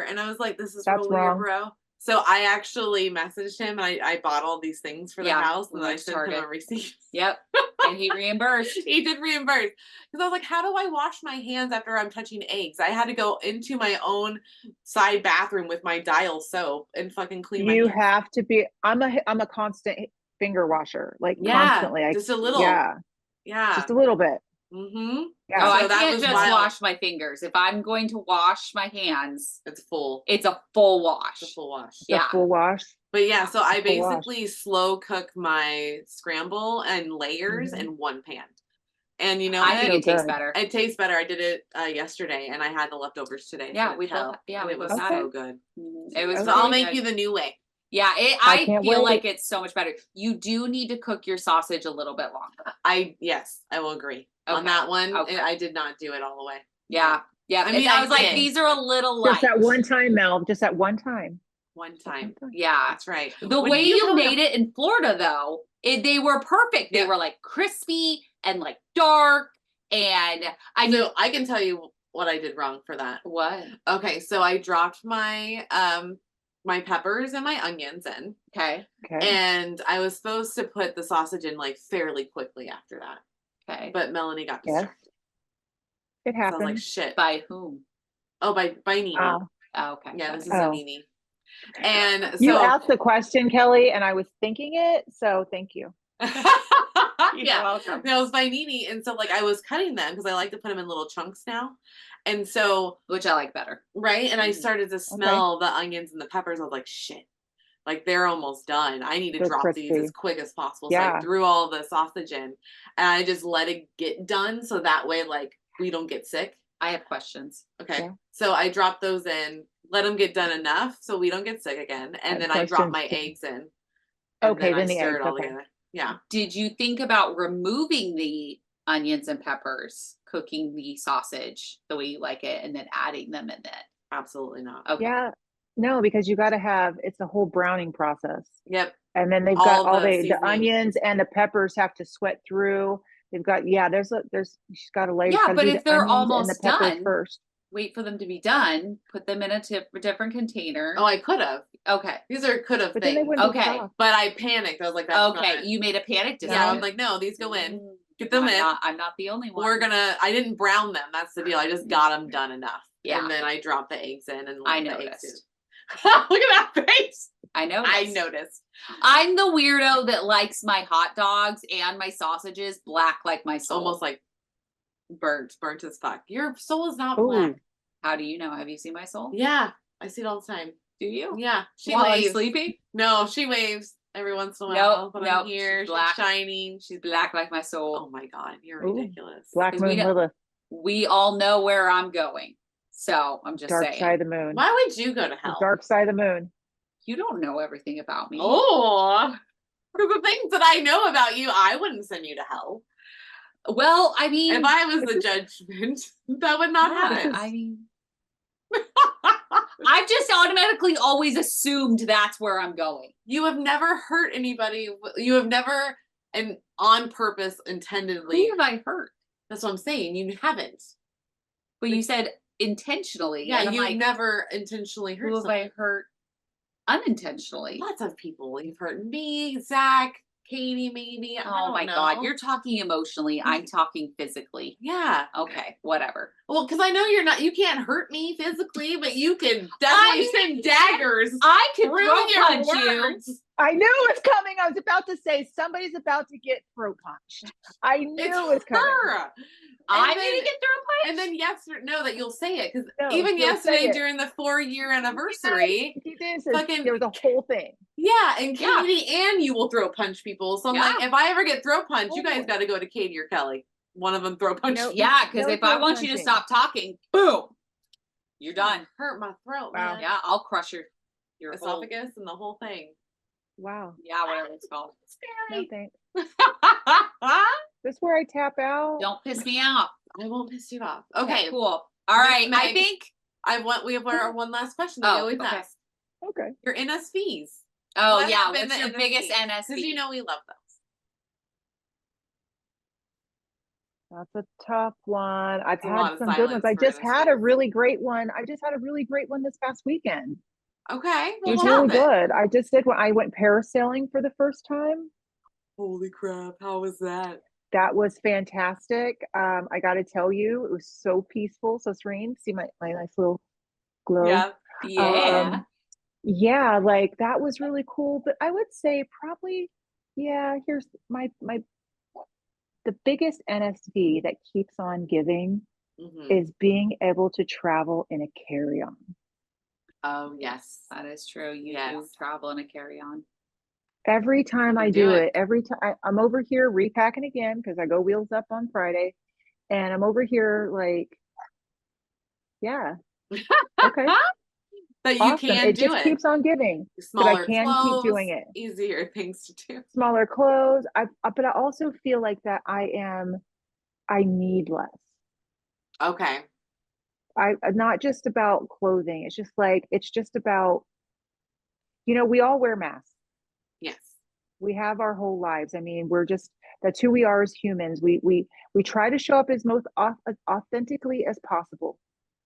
[SPEAKER 2] And I was like, this is really weird, bro. So I actually messaged him, and I bought all these things for the house, and I sent him a receipt.
[SPEAKER 3] Yep. And he reimbursed.
[SPEAKER 2] He did reimburse. Because I was like, how do I wash my hands after I'm touching eggs? I had to go into my own side bathroom with my Dial soap and fucking clean my hands.
[SPEAKER 1] You have to be, I'm a constant finger washer. Constantly.
[SPEAKER 2] Just a little.
[SPEAKER 1] Yeah. Just a little bit.
[SPEAKER 3] Yeah. I can't just wash my fingers. If I'm going to wash my hands,
[SPEAKER 2] it's a full
[SPEAKER 3] wash.
[SPEAKER 2] It's a full wash.
[SPEAKER 1] A full wash.
[SPEAKER 2] But yeah, so I basically slow cook my scramble and layers in one pan. And
[SPEAKER 3] I think it tastes better.
[SPEAKER 2] It tastes better. I did it yesterday, and I had the leftovers today.
[SPEAKER 3] Yeah, we both. Yeah,
[SPEAKER 2] it was so good.
[SPEAKER 3] It was.
[SPEAKER 2] So I'll make you the new way.
[SPEAKER 3] Yeah, I feel like it's so much better. You do need to cook your sausage a little bit longer.
[SPEAKER 2] Yes, I will agree on that one. Okay. I did not do it all the way.
[SPEAKER 3] Yeah. I mean, I was like, these are a little light.
[SPEAKER 1] Just at one time, Mel. Just at one time.
[SPEAKER 2] One time.
[SPEAKER 3] Yeah,
[SPEAKER 2] that's right.
[SPEAKER 3] The way you made it in Florida, though, They were perfect. They were like crispy and like dark. And I mean,
[SPEAKER 2] I can tell you what I did wrong for that.
[SPEAKER 3] What?
[SPEAKER 2] Okay, so I dropped my my peppers and my onions in.
[SPEAKER 3] Okay.
[SPEAKER 2] And I was supposed to put the sausage in like fairly quickly after that.
[SPEAKER 3] Okay.
[SPEAKER 2] But Melanie got distracted.
[SPEAKER 1] It happened.
[SPEAKER 2] So I was like, shit.
[SPEAKER 3] By whom?
[SPEAKER 2] Oh, by Nene.
[SPEAKER 3] Oh, okay.
[SPEAKER 2] Yeah, this is a Nene. And so
[SPEAKER 1] you asked the question, Kelly, and I was thinking it. So thank you.
[SPEAKER 2] You're welcome. That was by Nene. And so like I was cutting them because I like to put them in little chunks now. And so,
[SPEAKER 3] which I like better.
[SPEAKER 2] Right. And I started to smell the onions and the peppers. I was like, shit, like they're almost done. I need to drop these as quick as possible. So I threw all the sausage in and I just let it get done. So that way, like we don't get sick.
[SPEAKER 3] I have questions.
[SPEAKER 2] Okay. Yeah. So I dropped those in, let them get done enough so we don't get sick again. And then I dropped my eggs in.
[SPEAKER 1] Okay. Then
[SPEAKER 2] I
[SPEAKER 1] the
[SPEAKER 2] stir
[SPEAKER 1] eggs.
[SPEAKER 2] it all together. Yeah.
[SPEAKER 3] Did you think about removing the onions and peppers, cooking the sausage the way you like it, and then adding them in it?
[SPEAKER 2] Absolutely not.
[SPEAKER 3] Okay.
[SPEAKER 1] Yeah. No, because you got to have, it's a whole browning process.
[SPEAKER 2] Yep.
[SPEAKER 1] And then they've got all the onions and the peppers have to sweat through. They've got, she's got to lay.
[SPEAKER 3] Yeah, but if they're almost done,
[SPEAKER 1] first.
[SPEAKER 3] Wait for them to be done, put them in a different container.
[SPEAKER 2] Oh, I could have.
[SPEAKER 3] Okay.
[SPEAKER 2] These are could have things.
[SPEAKER 3] Okay.
[SPEAKER 2] But I panicked. I was like, that's
[SPEAKER 3] okay. You made a panic decision.
[SPEAKER 2] Yeah, I'm like, no, these go in. Get them in.
[SPEAKER 3] I'm not the only one.
[SPEAKER 2] I didn't brown them. That's the deal. I just got them done enough.
[SPEAKER 3] Yeah.
[SPEAKER 2] And then I dropped the eggs in and
[SPEAKER 3] I noticed.
[SPEAKER 2] Look at that face.
[SPEAKER 3] I noticed.
[SPEAKER 2] I noticed.
[SPEAKER 3] I'm the weirdo that likes my hot dogs and my sausages black like my soul.
[SPEAKER 2] Almost like burnt as fuck. Your soul is not black.
[SPEAKER 3] How do you know? Have you seen my soul?
[SPEAKER 2] Yeah. I see it all the time.
[SPEAKER 3] Do you?
[SPEAKER 2] Yeah.
[SPEAKER 3] She waves. I'm sleeping?
[SPEAKER 2] No, she waves every once in a while. But I'm here. She's
[SPEAKER 3] black.
[SPEAKER 2] Shining.
[SPEAKER 3] She's black like my soul.
[SPEAKER 2] Oh my God. You're ridiculous.
[SPEAKER 1] Black moon Lilith.
[SPEAKER 3] We all know where I'm going. So I'm just saying.
[SPEAKER 1] Dark side of the moon.
[SPEAKER 2] Why would you go to hell?
[SPEAKER 1] The dark side of the moon.
[SPEAKER 3] You don't know everything about me.
[SPEAKER 2] Oh, for the things that I know about you, I wouldn't send you to hell.
[SPEAKER 3] Well, I mean,
[SPEAKER 2] if I was the judgment, that would not happen.
[SPEAKER 3] I mean, I've just automatically always assumed that's where I'm going.
[SPEAKER 2] You have never hurt anybody. You have never, and on purpose, intendedly.
[SPEAKER 3] Who have I hurt?
[SPEAKER 2] That's what I'm saying. You haven't.
[SPEAKER 3] But you said intentionally.
[SPEAKER 2] Yeah, you never intentionally hurt.
[SPEAKER 3] Who have I hurt unintentionally?
[SPEAKER 2] Lots of people. You've hurt me, Zach, Katie, maybe.
[SPEAKER 3] Oh my God, you're talking emotionally. I'm talking physically.
[SPEAKER 2] Yeah.
[SPEAKER 3] Okay, whatever.
[SPEAKER 2] Well, because I know you can't hurt me physically, but you can definitely send daggers.
[SPEAKER 3] I can throat punch you.
[SPEAKER 1] I knew it was coming. I was about to say somebody's about to get throat punched. I knew it was coming.
[SPEAKER 3] I'm gonna get throat punched.
[SPEAKER 2] And then that you'll say it because even yesterday during the 4-year anniversary,
[SPEAKER 1] there was a whole thing.
[SPEAKER 2] Yeah, and Katie and you will throat punch people. So I'm like, if I ever get throat punched, you guys got to go to Katie or Kelly. One of them throat punch.
[SPEAKER 3] Yeah, because if I want you to stop talking, boom, you're done.
[SPEAKER 2] Hurt my throat.
[SPEAKER 3] Wow.
[SPEAKER 2] Man.
[SPEAKER 3] Yeah, I'll crush your
[SPEAKER 2] esophagus and the whole thing.
[SPEAKER 1] Wow.
[SPEAKER 3] Yeah, whatever it's called.
[SPEAKER 1] No thanks. This is where I tap out.
[SPEAKER 3] Don't piss me off.
[SPEAKER 2] I won't piss you off. Okay,
[SPEAKER 3] cool. All right.
[SPEAKER 2] Meg,
[SPEAKER 3] I think
[SPEAKER 2] we have our one last question that we always ask.
[SPEAKER 1] Okay.
[SPEAKER 2] Your NSVs.
[SPEAKER 3] Oh yeah. What's your biggest NSV?
[SPEAKER 2] Because you know we love those.
[SPEAKER 1] That's a tough one. I've had some good ones. I just had a really great one. This past weekend.
[SPEAKER 2] Okay.
[SPEAKER 1] It was really good. I just did I went parasailing for the first time.
[SPEAKER 2] Holy crap. How was that?
[SPEAKER 1] That was fantastic. I got to tell you, it was so peaceful, so serene. See my nice little glow.
[SPEAKER 2] Yeah.
[SPEAKER 3] Yeah.
[SPEAKER 1] Yeah, like that was really cool. But I would say probably, here's the biggest NSV that keeps on giving is being able to travel in a carry-on.
[SPEAKER 2] Oh, yes.
[SPEAKER 3] That is true. You do travel in a carry-on.
[SPEAKER 1] Every time I do it, every time I'm over here repacking again because I go wheels up on Friday, and I'm over here like, okay.
[SPEAKER 2] That you can
[SPEAKER 1] it
[SPEAKER 2] do
[SPEAKER 1] just keeps on giving.
[SPEAKER 2] Smaller
[SPEAKER 1] I can
[SPEAKER 2] clothes,
[SPEAKER 1] keep doing it.
[SPEAKER 2] Easier things to do.
[SPEAKER 1] Smaller clothes. But I also feel like that I need less.
[SPEAKER 2] Okay.
[SPEAKER 1] Not just about clothing. It's just about, we all wear masks.
[SPEAKER 2] Yes.
[SPEAKER 1] We have our whole lives. I mean, that's who we are as humans. We try to show up as most as authentically as possible.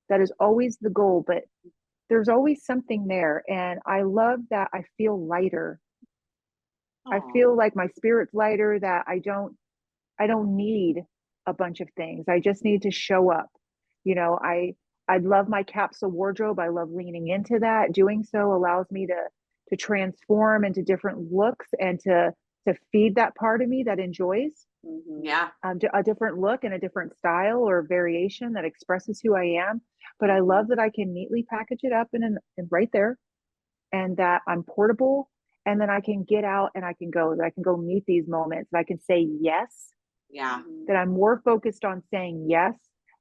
[SPEAKER 1] That is always the goal, but there's always something there. And I love that I feel lighter. I feel like my spirit's lighter, that I don't need a bunch of things. I just need to show up. You know, I love my capsule wardrobe. I love leaning into that. Doing so allows me to transform into different looks and to feed that part of me that enjoys a different look and a different style or variation that expresses who I am. But I love that I can neatly package it up and right there, and that I'm portable, and then I can get out and I can go meet these moments. I can say yes.
[SPEAKER 2] Yeah.
[SPEAKER 1] That I'm more focused on saying yes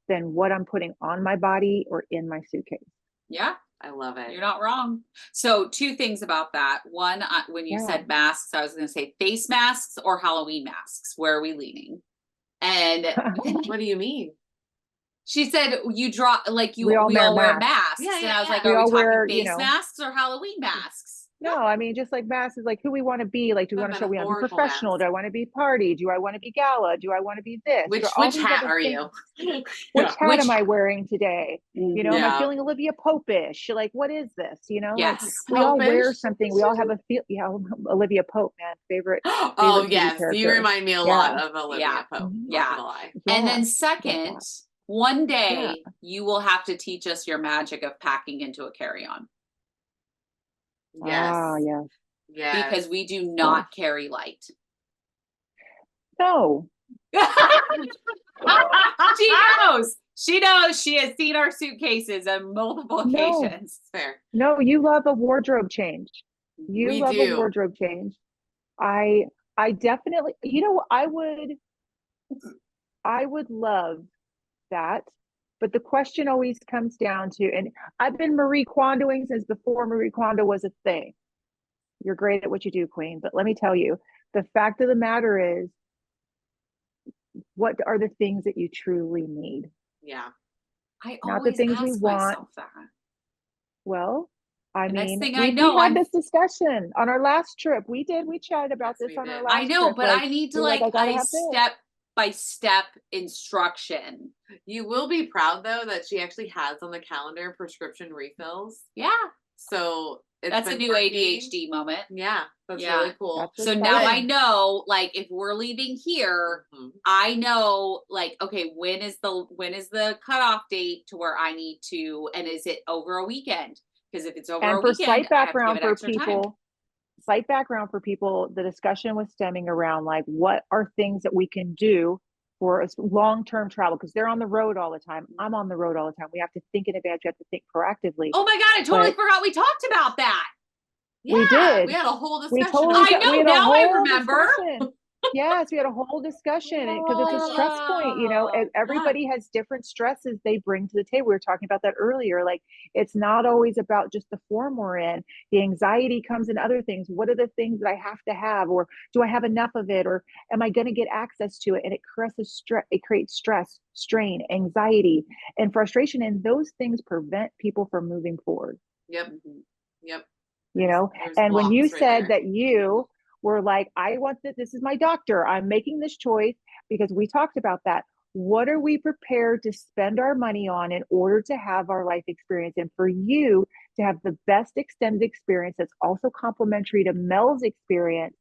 [SPEAKER 1] than what I'm putting on my body or in my suitcase.
[SPEAKER 3] Yeah.
[SPEAKER 2] I love it.
[SPEAKER 3] You're not wrong. So 2 things about that. One, when you said masks, I was going to say face masks or Halloween masks. Where are we leaning? And
[SPEAKER 2] what do you mean?
[SPEAKER 3] She said we all wear masks.
[SPEAKER 2] Yeah,
[SPEAKER 3] and I was like,
[SPEAKER 1] we
[SPEAKER 3] are we talking
[SPEAKER 1] wear,
[SPEAKER 3] face masks or Halloween masks?
[SPEAKER 1] No, I mean, just like masks is like who we want to be. Like, do we want to show we want to be professional? Do I want to be party? Do I want to be gala? Do I want to be this?
[SPEAKER 2] Which hat are you?
[SPEAKER 1] Which hat am I wearing today? You know, am I feeling Olivia Pope-ish? Like, what is this? You know,
[SPEAKER 3] yes.
[SPEAKER 1] Like, we all wear something. We all have a feel. Yeah, Olivia Pope, man, favorite.
[SPEAKER 2] Oh yes, character. You remind me a lot of Olivia Pope.
[SPEAKER 3] Yeah.
[SPEAKER 2] Not gonna lie.
[SPEAKER 3] And then second, one day you will have to teach us your magic of packing into a carry-on.
[SPEAKER 2] Yes.
[SPEAKER 1] Yes.
[SPEAKER 2] Yes.
[SPEAKER 3] Because we do not carry light.
[SPEAKER 1] No.
[SPEAKER 3] She knows. She knows. She has seen our suitcases on multiple occasions.
[SPEAKER 2] Fair.
[SPEAKER 1] No, you love a wardrobe change. You love a wardrobe change. I definitely, you know, I would love that. But the question always comes down to, and I've been Marie Kondoing since before Marie Kondo was a thing. You're great at what you do, Queen. But let me tell you, the fact of the matter is, what are the things that you truly need?
[SPEAKER 2] Yeah.
[SPEAKER 3] I
[SPEAKER 1] not the things we want.
[SPEAKER 3] That.
[SPEAKER 1] Well, I mean, we had this discussion on our last trip. We chatted about this on our last trip.
[SPEAKER 3] I know, but I need to step-by-step instruction.
[SPEAKER 2] You will be proud though that she actually has on the calendar prescription refills.
[SPEAKER 3] Yeah.
[SPEAKER 2] So
[SPEAKER 3] that's a new ADHD moment.
[SPEAKER 2] Yeah. That's really cool.
[SPEAKER 3] So now I know, like, if we're leaving here, I know, like, okay, when is the cutoff date to where I need to, and is it over a weekend? Because if it's over a weekend,
[SPEAKER 1] slight background for people, the discussion was stemming around like, what are things that we can do for long-term travel? Because they're on the road all the time. I'm on the road all the time. We have to think in advance. We have to think proactively.
[SPEAKER 3] Oh my God, I totally forgot we talked about that.
[SPEAKER 2] Yeah,
[SPEAKER 1] we did.
[SPEAKER 2] We had a whole discussion.
[SPEAKER 3] I know, now I remember.
[SPEAKER 1] Yes, we had a whole discussion because it's a stress point, you know, everybody has different stresses they bring to the table. We were talking about that earlier. Like, it's not always about just the form we're in. The anxiety comes in other things. What are the things that I have to have, or do I have enough of it, or am I going to get access to it? And it creates stress, strain, anxiety, and frustration. And those things prevent people from moving forward.
[SPEAKER 2] Yep.
[SPEAKER 1] You know, and when you said that you were like, I want this is my doctor, I'm making this choice, because we talked about that. What are we prepared to spend our money on in order to have our life experience? And for you to have the best extended experience that's also complementary to Mel's experience,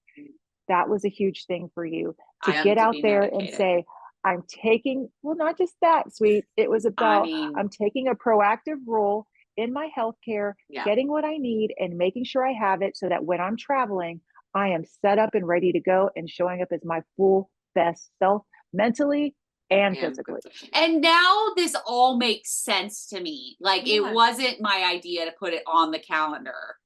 [SPEAKER 1] that was a huge thing for you to get out there and say, I'm taking, well, not just that, sweet. It was about, I'm taking a proactive role in my healthcare, getting what I need and making sure I have it so that when I'm traveling, I am set up and ready to go and showing up as my full best self, mentally and physically.
[SPEAKER 3] And now this all makes sense to me. Like, it wasn't my idea to put it on the calendar.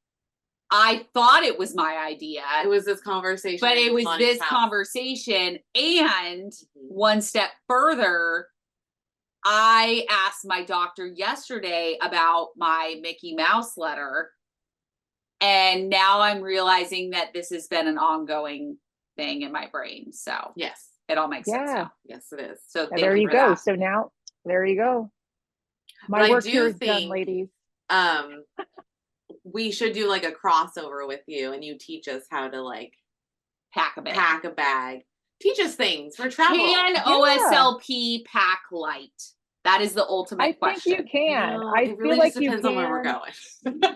[SPEAKER 3] I thought it was my idea.
[SPEAKER 2] It was this conversation.
[SPEAKER 3] But it was this conversation. And one step further, I asked my doctor yesterday about my Mickey Mouse letter. And now I'm realizing that this has been an ongoing thing in my brain. So
[SPEAKER 2] yes,
[SPEAKER 3] it all makes sense now.
[SPEAKER 2] Yes, it is.
[SPEAKER 3] So
[SPEAKER 1] there you go. So now there you go. My work here is done, ladies.
[SPEAKER 2] We should do like a crossover with you, and you teach us how to like
[SPEAKER 3] pack a bag.
[SPEAKER 2] Pack a bag. Teach us things for travel.
[SPEAKER 3] Can OSLP pack light? That is the ultimate question.
[SPEAKER 1] I think you can.
[SPEAKER 2] No,
[SPEAKER 1] I
[SPEAKER 2] it really
[SPEAKER 1] feel like
[SPEAKER 2] just depends
[SPEAKER 1] you
[SPEAKER 2] on where we're
[SPEAKER 1] can.
[SPEAKER 2] going.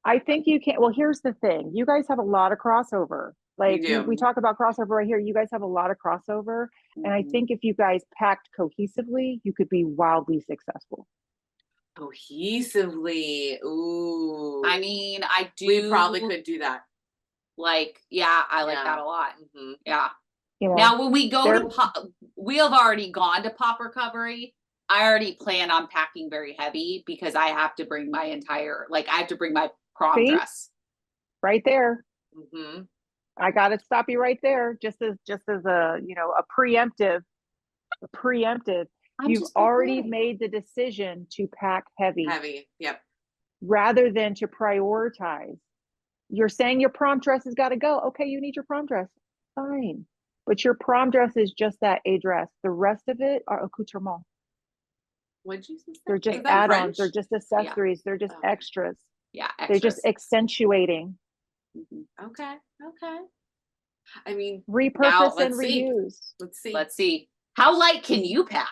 [SPEAKER 1] I think you can. Well, here's the thing. You guys have a lot of crossover. Like we talk about crossover right here. You guys have a lot of crossover. And I think if you guys packed cohesively, you could be wildly successful.
[SPEAKER 2] Cohesively. Ooh.
[SPEAKER 3] I mean, I do.
[SPEAKER 2] We probably could do that.
[SPEAKER 3] Like, yeah, I like that a lot. Yeah.
[SPEAKER 1] You know,
[SPEAKER 3] now, when we go to we have already gone to pop recovery. I already plan on packing very heavy because I have to bring my entire, like, I have to bring my prom dress.
[SPEAKER 1] Right there. I got to stop you right there. Just as a, you know, a preemptive. You've already made the decision to pack heavy.
[SPEAKER 2] Yep.
[SPEAKER 1] Rather than to prioritize. You're saying your prom dress has got to go. Okay, you need your prom dress. Fine. But your prom dress is just that, a dress. The rest of it are accoutrements.
[SPEAKER 2] What'd you say?
[SPEAKER 1] They're just add-ons. They're just accessories. They're just extras.
[SPEAKER 3] Yeah, extras.
[SPEAKER 1] They're just accentuating.
[SPEAKER 2] Okay. I mean,
[SPEAKER 1] repurpose and reuse.
[SPEAKER 2] Let's see.
[SPEAKER 3] How light can you pack?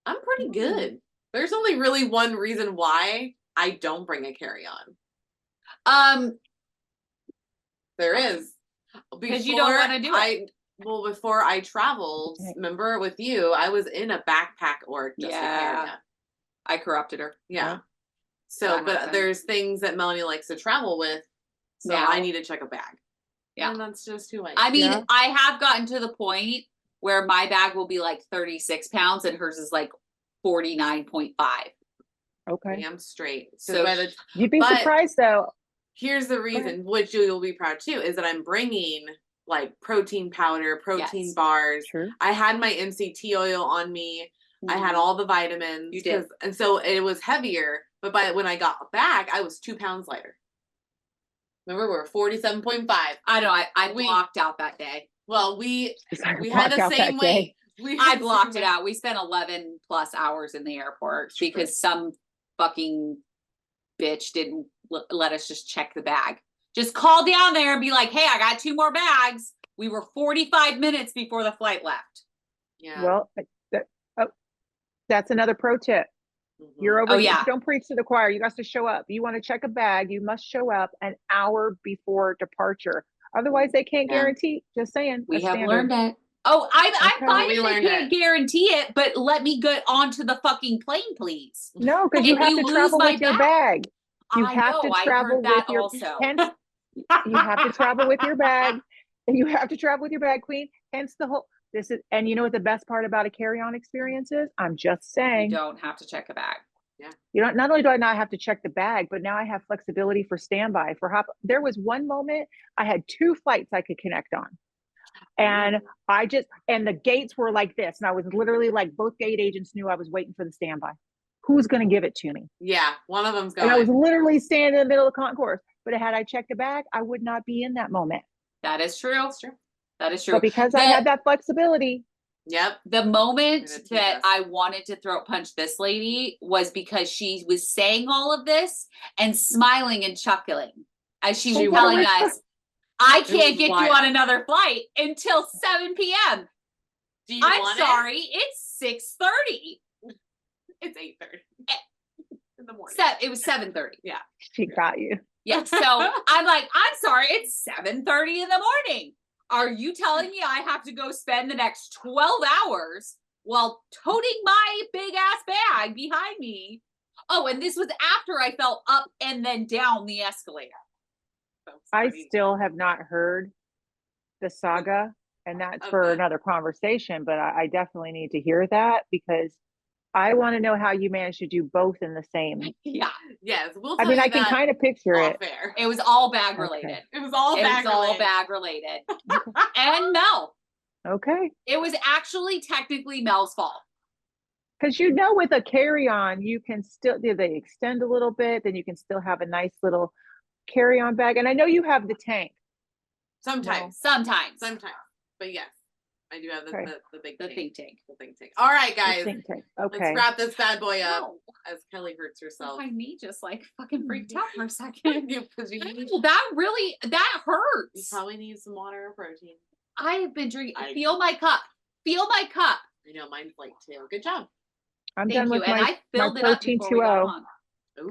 [SPEAKER 2] I'm pretty good. There's only really one reason why I don't bring a carry-on. There is.
[SPEAKER 3] Because you don't want to do it.
[SPEAKER 2] Well, before I traveled, remember with you, I was in a backpack org just to carry.
[SPEAKER 3] I corrupted her.
[SPEAKER 2] Yeah. So, but there's things that Melanie likes to travel with, so I need to check a bag. Yeah. And that's just who I am.
[SPEAKER 3] I mean, I have gotten to the point where my bag will be like 36 pounds and hers is like 49.5.
[SPEAKER 1] Okay.
[SPEAKER 2] I'm straight.
[SPEAKER 1] So you'd be surprised though.
[SPEAKER 2] Here's the reason, which you'll be proud too, is that I'm bringing like protein powder, protein bars.
[SPEAKER 1] True.
[SPEAKER 2] I had my MCT oil on me. I had all the vitamins.
[SPEAKER 3] You did.
[SPEAKER 2] And so it was heavier, but when I got back, I was 2 pounds lighter. Remember, we were 47.5.
[SPEAKER 3] I know. I blocked out that day.
[SPEAKER 2] Well, we had the same weight.
[SPEAKER 3] I blocked it out. We spent 11 plus hours in the airport because some fucking bitch didn't let us just check the bag. Just call down there and be like, hey, I got 2 more bags. We were 45 minutes before the flight left.
[SPEAKER 2] Yeah.
[SPEAKER 1] Well, that's another pro tip. You're over. Don't preach to the choir. You got to show up. You want to check a bag, you must show up an hour before departure. Otherwise, they can't guarantee. Just saying.
[SPEAKER 3] We have learned that. Oh, I'm fine if they can't guarantee it, but let me get onto the fucking plane, please.
[SPEAKER 1] No, because you have to travel with your bag. You have to travel with your hence, you have to travel with your bag. And you have to travel with your bag, Queen. Hence the whole and you know what the best part about a carry-on experience is? I'm just saying.
[SPEAKER 3] You don't have to check a bag.
[SPEAKER 2] Yeah.
[SPEAKER 1] You don't. Not only do I not have to check the bag, but now I have flexibility for standby. There was one moment I had 2 flights I could connect on. And and the gates were like this. And I was literally like, both gate agents knew I was waiting for the standby. Who's going to give it to me?
[SPEAKER 2] Yeah, one of them's going.
[SPEAKER 1] And I was literally standing in the middle of the concourse. But had I checked a bag, I would not be in that moment.
[SPEAKER 3] That is true. That's true. That is true.
[SPEAKER 1] But because I had that flexibility.
[SPEAKER 2] Yep.
[SPEAKER 3] The moment that I wanted to throat punch this lady was because she was saying all of this and smiling and chuckling as she was telling us, I can't get you on another flight until 7 p.m. I'm sorry, it's 6:30.
[SPEAKER 2] It's 8:30 in the morning.
[SPEAKER 3] It was 7:30.
[SPEAKER 2] Yeah.
[SPEAKER 1] She got you.
[SPEAKER 3] Yeah. So I'm like, I'm sorry, it's 7:30 in the morning. Are you telling me I have to go spend the next 12 hours while toting my big ass bag behind me? Oh, and this was after I fell up and then down the escalator.
[SPEAKER 1] I still have not heard the saga, and that's for another conversation, but I definitely need to hear that because I want to know how you managed to do both in the same.
[SPEAKER 3] Yeah.
[SPEAKER 2] Yes.
[SPEAKER 1] I mean, I can kind of picture it.
[SPEAKER 2] Fair.
[SPEAKER 3] It was all bag related.
[SPEAKER 2] Okay. It was all bag related.
[SPEAKER 3] And Mel.
[SPEAKER 1] Okay.
[SPEAKER 3] It was actually technically Mel's fault.
[SPEAKER 1] Because with a carry-on, you can still, they extend a little bit, then you can still have a nice little carry-on bag. And I know you have the tank.
[SPEAKER 2] Sometimes.
[SPEAKER 3] Sometimes.
[SPEAKER 2] But yes. I do have the big
[SPEAKER 3] The
[SPEAKER 2] tank.
[SPEAKER 3] think tank.
[SPEAKER 2] The think tank. All right, guys.
[SPEAKER 1] Okay.
[SPEAKER 2] Let's wrap this bad boy up
[SPEAKER 3] Ow.
[SPEAKER 2] as Kelly hurts herself.
[SPEAKER 3] My knee just like fucking freaked out for a second.
[SPEAKER 2] Because
[SPEAKER 3] that hurts.
[SPEAKER 2] you probably need some water or protein.
[SPEAKER 3] I have been drinking. Feel my cup. Feel my cup.
[SPEAKER 2] I know mine's like 2. Good job.
[SPEAKER 1] I'm
[SPEAKER 3] Thank
[SPEAKER 1] done
[SPEAKER 3] you.
[SPEAKER 1] with
[SPEAKER 3] And
[SPEAKER 1] my
[SPEAKER 3] I filled it up
[SPEAKER 1] protein
[SPEAKER 3] before we got
[SPEAKER 1] 2.0.
[SPEAKER 3] on.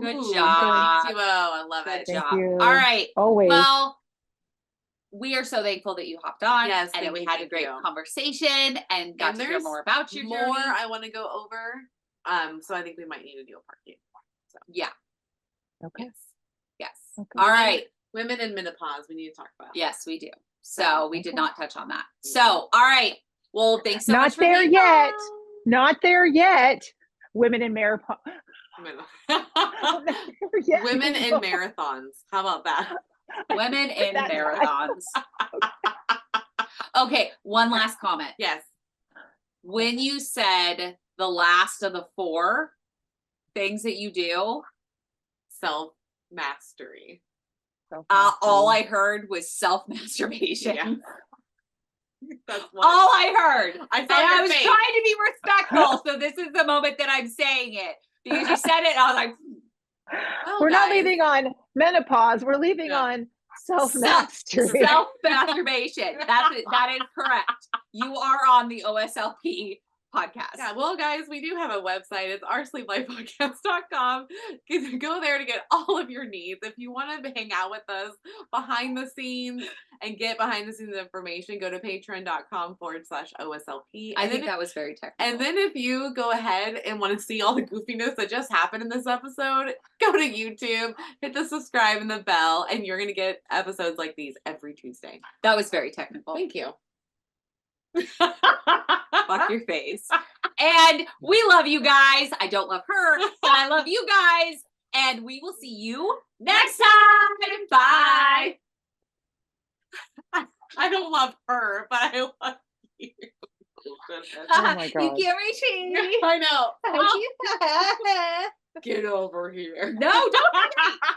[SPEAKER 3] Good
[SPEAKER 2] Ooh,
[SPEAKER 3] job.
[SPEAKER 2] protein 2.0. I love
[SPEAKER 3] Good
[SPEAKER 2] it.
[SPEAKER 1] Thank
[SPEAKER 3] job.
[SPEAKER 1] you.
[SPEAKER 3] All right.
[SPEAKER 1] Always.
[SPEAKER 3] Well, we are so thankful that you hopped on.
[SPEAKER 2] Yes,
[SPEAKER 3] and that we
[SPEAKER 2] thank
[SPEAKER 3] had
[SPEAKER 2] you,
[SPEAKER 3] a great
[SPEAKER 2] thank you.
[SPEAKER 3] conversation and got to hear more about your journey.
[SPEAKER 2] I want to go over. So I think we might need to do a part 2. So
[SPEAKER 3] yeah.
[SPEAKER 1] Okay.
[SPEAKER 3] Yes.
[SPEAKER 1] Okay.
[SPEAKER 3] All right.
[SPEAKER 2] Women in menopause, we need to talk about.
[SPEAKER 3] Yes, we do. So we did not touch on that. So, all right. Well, thanks so
[SPEAKER 1] Not
[SPEAKER 3] much for
[SPEAKER 1] there
[SPEAKER 3] being
[SPEAKER 1] yet.
[SPEAKER 3] on.
[SPEAKER 1] Not there yet. Women in menopause.
[SPEAKER 2] Women in marathons. How about that?
[SPEAKER 3] Women in marathons. Okay, one last comment.
[SPEAKER 2] Yes.
[SPEAKER 3] When you said the last of the 4 things that you do,
[SPEAKER 2] Self-mastery.
[SPEAKER 3] all I heard was self-masturbation.
[SPEAKER 2] Yeah. That's what
[SPEAKER 3] all I heard.
[SPEAKER 2] I
[SPEAKER 3] And I was trying to be respectful, so this is the moment that I'm saying it. Because you said it, and I was like,
[SPEAKER 1] we're not leaving on menopause. We're leaving on self-mastery.
[SPEAKER 3] Self-masturbation. That is correct. You are on the OSLP podcast.
[SPEAKER 2] Yeah, well, guys, we do have a website. It's oursleeplifepodcast.com. You can go there to get all of your needs. If you want to hang out with us behind the scenes and get behind the scenes information, go to patreon.com/OSLP.
[SPEAKER 3] I think that was very technical.
[SPEAKER 2] And then if you go ahead and want to see all the goofiness that just happened in this episode, go to YouTube, hit the subscribe and the bell, and you're going to get episodes like these every Tuesday.
[SPEAKER 3] That was very technical.
[SPEAKER 2] Thank you.
[SPEAKER 3] Fuck your face. And we love you guys. I don't love her, but I love you guys. And we will see you next time. Bye.
[SPEAKER 2] I don't love her, but I love you.
[SPEAKER 1] Oh my God.
[SPEAKER 3] You can't reach me.
[SPEAKER 2] I know.
[SPEAKER 3] Oh.
[SPEAKER 2] Get over here.
[SPEAKER 3] No, don't.